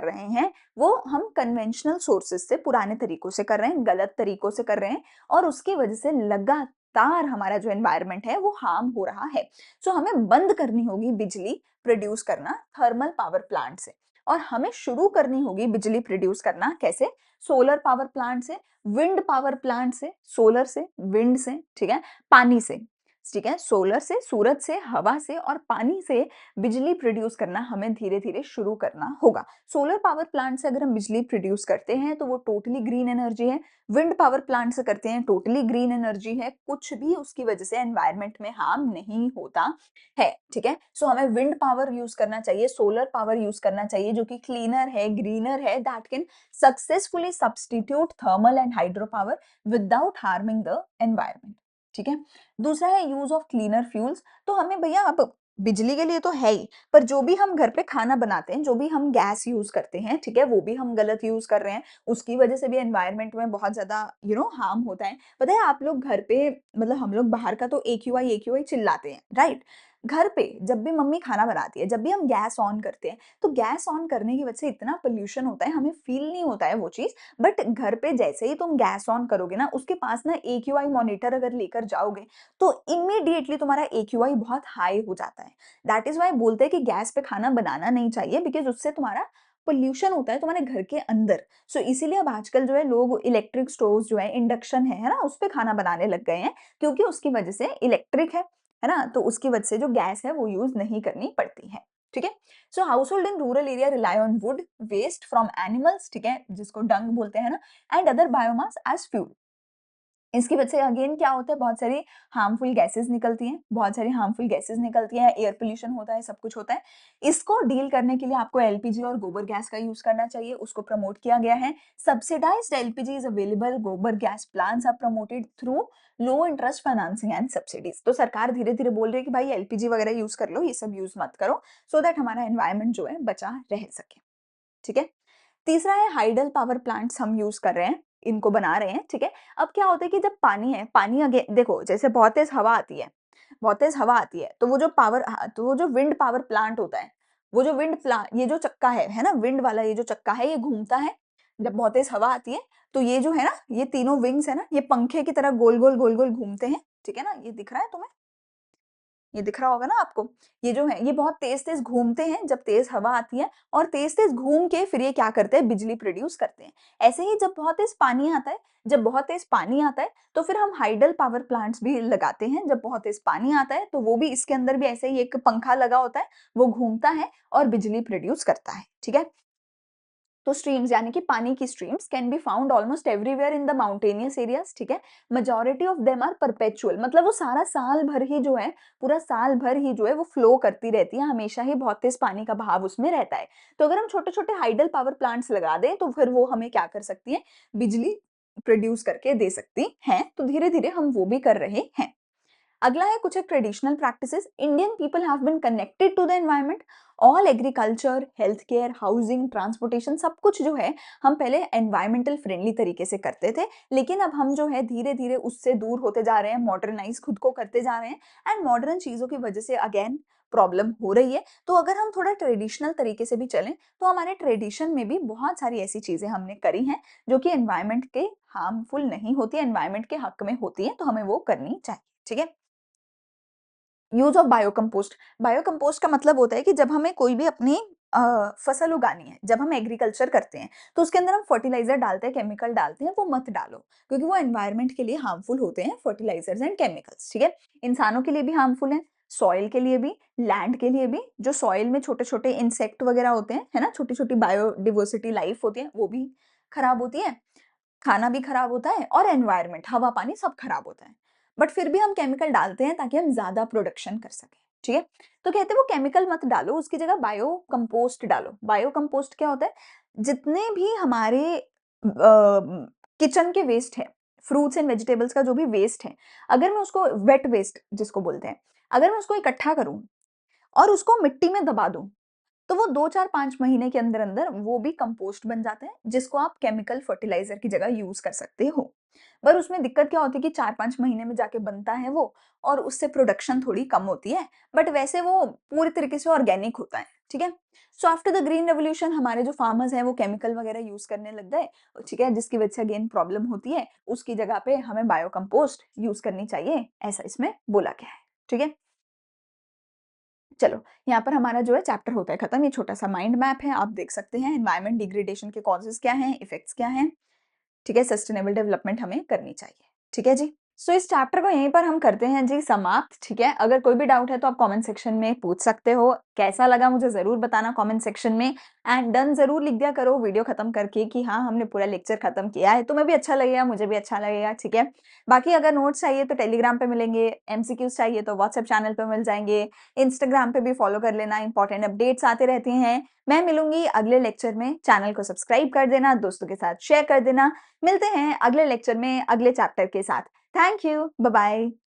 रहे हैं, वो हम कन्वेंशनल सोर्सेज से, पुराने तरीकों से कर रहे हैं, गलत तरीकों से कर रहे हैं, और उसकी वजह से लगातार हमारा जो एनवायरनमेंट है वो हार्म हो रहा है। सो हमें बंद करनी होगी बिजली प्रोड्यूस करना थर्मल पावर प्लांट से, और हमें शुरू करनी होगी बिजली प्रोड्यूस करना कैसे? सोलर पावर प्लांट से, विंड पावर प्लांट से, सोलर से, विंड से, ठीक है, पानी से। ठीक है? सोलर से, सूरज से, हवा से और पानी से बिजली प्रोड्यूस करना हमें धीरे-धीरे शुरू करना होगा। सोलर पावर प्लांट से अगर हम बिजली प्रोड्यूस करते हैं तो वो टोटली ग्रीन एनर्जी है। विंड पावर प्लांट से करते हैं, टोटली ग्रीन एनर्जी है। कुछ भी उसकी वजह से एनवायरनमेंट में हार्म नहीं होता है, ठीक है? सो हमें विंड पावर यूज़ करना चाहिए, सोलर पावर यूज़ करना चाहिए जो कि क्लीनर है, ग्रीनर है, that can successfully substitute thermal and hydro power without harming the environment, ठीक है? दूसरा है यूज़ ऑफ क्लीनर फ्यूल्स। तो हमें भैया अब बिजली के लिए तो है ही, पर जो भी हम घर पे खाना बनाते हैं, जो भी हम गैस यूज़ करते हैं, ठीक है? वो भी हम गलत यूज़ कर रहे हैं। उसकी वजह से भी एनवायरनमेंट में बहुत ज़्यादा हार्म होता है। पता है आप लोग घर पे मतलब हम लोग बाहर का तो एक्यूआई एक्यूआई चिल्लाते हैं, राइट? घर पे जब भी मम्मी खाना बनाती है, जब भी हम गैस ऑन करते हैं, तो गैस ऑन करने की वजह से इतना पॉल्यूशन होता है, हमें फ़ील नहीं होता है वो चीज़। बट घर पे जैसे ही तुम गैस ऑन करोगे ना, उसके पास ना एक्यूआई मॉनिटर अगर लेकर जाओगे, तो इमीडिएटली तुम्हारा एक्यूआई बहुत हाई हो जाता है। दैट इज़ व्हाई बोलते हैं कि गैस पे खाना बनाना नहीं चाहिए बिकॉज़ उससे तुम्हारा पॉल्यूशन होता है तुम्हारे घर के अंदर। सो इसीलिए अब आजकल जो है लोग इलेक्ट्रिक स्टोव्स जो है, इंडक्शन है ना? उस पे खाना बनाने लग गए हैं क्योंकि उसकी वजह से इलेक्ट्रिक है ना? तो उसकी वजह से जो गैस है वो यूज़ नहीं करनी पड़ती है, ठीक है? So household in rural area rely on wood waste from animals, ठीक है? जिसको डंग बोलते हैं ना, and other biomass as fuel. इसकी वजह से अगेन क्या होता है बहुत सारी हार्मफुल गैसेस निकलती हैं, बहुत सारी हार्मफुल गैसेस निकलती हैं, एयर पोल्यूशन होता है, सब कुछ होता है। इसको डील करने के लिए आपको एलपीजी और गोबर गैस का यूज़ करना चाहिए, उसको प्रमोट किया गया है। सब्सिडाइज्ड एलपीजी इज़ अवेलेबल, गोबर gas plants are promoted through low interest financing and subsidies. तो सरकार धीरे-धीरे बोल रही है कि भाई एलपीजी वगैरह यूज़ कर लो, ये सब यूज़ मत करो, सो दैट हमारा एनवायरनमेंट जो है बचा रह सके, ठीक है? तीसरा है हाइडल पावर प्लांट्स हम यूज़ कर रहे हैं, इनको बना रहे हैं, ठीक है? अब क्या होता है कि जब पानी है, पानी अगे देखो जैसे बहुत तेज़ हवा आती है, बहुत तेज़ हवा आती है, तो वो जो तो वो जो विंड पावर प्लांट होता है, वो जो विंड प्ला ये जो चक्का है ना? विंड वाला ये जो चक्का है, ये घूमता है। जब बहुत तेज़ हवा आती है, तो ये जो है ना, ये तीनों विंग्स है ना, ये पंखे की तरह गोल-गोल, गोल-गोल घूमते हैं, ठीक है ना? ये दिख रहा है तुम्हें? ये दिख रहा होगा ना आपको? ये जो है, ये बहुत तेज़-तेज़ घूमते हैं जब तेज़ हवा आती है और तेज़-तेज़ घूम के फिर ये क्या करते हैं, बिजली प्रोड्यूस करते हैं। ऐसे ही जब बहुत तेज़ पानी आता है जब बहुत तेज़ पानी आता है, तो फिर हम हाइडल पावर प्लांट्स भी लगाते हैं। जब बहुत तेज़ पानी आता है, तो वो भी इसके अंदर भी ऐसे ही एक पंखा लगा होता है, वो घूमता है और बिजली प्रोड्यूस करता है, ठीक है? तो स्ट्रीम्स यानी कि पानी की streams can be found almost everywhere in the mountainous areas, ठीक है? Majority of them are perpetual, मतलब वो सारा साल भर ही जो है, पूरा साल भर ही जो है वो फ्लो करती रहती है, हमेशा ही बहुत तेज पानी का बहाव उसमें रहता है। तो अगर हम छोटे छोटे हाइडल पावर प्लांट्स लगा दें तो फिर वो हमें क्या कर सकती है, बिजली प्रोड्यूस करके दे सकती हैं। तो धीरे धीरे हम वो भी कर रहे हैं। अगला है कुछ एक traditional practices. Indian people have been connected to the environment. All agriculture, health care, housing, transportation, सब कुछ जो है हम पहले एनवायरमेंटल फ्रेंडली तरीके से करते थे, लेकिन अब हम जो है धीरे धीरे उससे दूर होते जा रहे हैं, मॉडर्नाइज खुद को करते जा रहे हैं एंड मॉडर्न चीजों की वजह से अगेन प्रॉब्लम हो रही है। तो अगर हम थोड़ा ट्रेडिशनल तरीके से भी चलें तो हमारे ट्रेडिशन में भी बहुत सारी ऐसी चीजें हमने करी हैं जो कि एनवायरमेंट के हार्मफुल नहीं होती, एनवायरमेंट के हक में होती है, तो हमें वो करनी चाहिए, ठीक है? Use of बायोकंपोस्ट। बायोकंपोस्ट का मतलब होता है कि जब हमें कोई भी अपनी फसल उगानी है, जब हम एग्रीकल्चर करते हैं, तो उसके अंदर हम फर्टिलाइजर डालते हैं, केमिकल डालते हैं, वो मत डालो क्योंकि वो एनवायरनमेंट के लिए हार्मफुल होते हैं, फर्टिलाइजर्स एंड केमिकल्स, ठीक है? इंसानों के लिए भी हार्मफुल है, सॉइल के लिए भी, लैंड के लिए भी। जो सॉइल में छोटे छोटे इंसेक्ट वगैरह होते हैं, है ना, छोटी छोटी बायोडिवर्सिटी लाइफ होती है, वो भी खराब होती है, खाना भी खराब होता है और एनवायरनमेंट, हवा पानी सब खराब होता है। बट फिर भी हम केमिकल डालते हैं ताकि हम ज्यादा प्रोडक्शन कर सकें, ठीक है? तो कहते हैं वो केमिकल मत डालो, उसकी जगह बायो कंपोस्ट डालो। बायो कंपोस्ट क्या होता है, जितने भी हमारे किचन के वेस्ट है, फ्रूट्स एंड वेजिटेबल्स का जो भी वेस्ट है, अगर मैं उसको वेट वेस्ट जिसको बोलते हैं, अगर मैं उसको इकट्ठा करूं और उसको मिट्टी में दबा दूं, तो वो 2, 4, 5 महीने के अंदर-अंदर वो भी कंपोस्ट बन जाता है, जिसको आप केमिकल फर्टिलाइज़र की जगह यूज़ कर सकते हो। पर उसमें दिक्कत क्या होती है कि 4-5 महीने में जाके बनता है वो और उससे प्रोडक्शन थोड़ी कम होती है, बट वैसे वो पूरी तरीके से ऑर्गेनिक होता है, ठीक है? So after the green revolution हमारे जो फार्मर्स हैं वो केमिकल वगैरह यूज़ करने लग गए, ठीक है? जिसकी वजह से अगेन प्रॉब्लम होती है, उसकी जगह पे हमें बायो कंपोस्ट यूज़ करनी चाहिए, ऐसा इसमें बोला गया है, ठीक है? चलो, यहाँ पर हमारा जो है चैप्टर होता है खत्म। ये छोटा-सा माइंड मैप है, आप देख सकते हैं एनवायरनमेंट डिग्रेडेशन के कॉजेज़ क्या हैं, इफेक्ट्स क्या हैं, ठीक है? सस्टेनेबल डेवलपमेंट हमें करनी चाहिए, ठीक है जी? सो इस चैप्टर को यहीं पर हम करते हैं जी समाप्त, ठीक है? अगर कोई भी डाउट है तो आप कमेंट सेक्शन में पूछ सकते हो। कैसा लगा मुझे ज़रूर बताना कमेंट सेक्शन में एंड डन ज़रूर लिख दिया करो वीडियो खत्म करके कि हाँ, हमने पूरा लेक्चर खत्म किया है। तुम्हें भी अच्छा लगेगा, मुझे भी अच्छा लगेगा, ठीक है? बाकी अगर नोट्स चाहिए तो टेलीग्राम पे मिलेंगे, एमसीक्यूज़ चाहिए तो व्हाट्सएप चैनल पे मिल जाएँगे, इंस्टाग्राम पे भी फॉलो कर लेना, इम्पोर्टेंट अपडेट्स आते रहते हैं। मैं मिलूँगी अगले लेक्चर में, चैनल को सब्सक्राइब कर देना, दोस्तों के साथ शेयर कर देना। मिलते हैं अगले लेक्चर में अगले चैप्टर के साथ। Thank you. Bye-bye.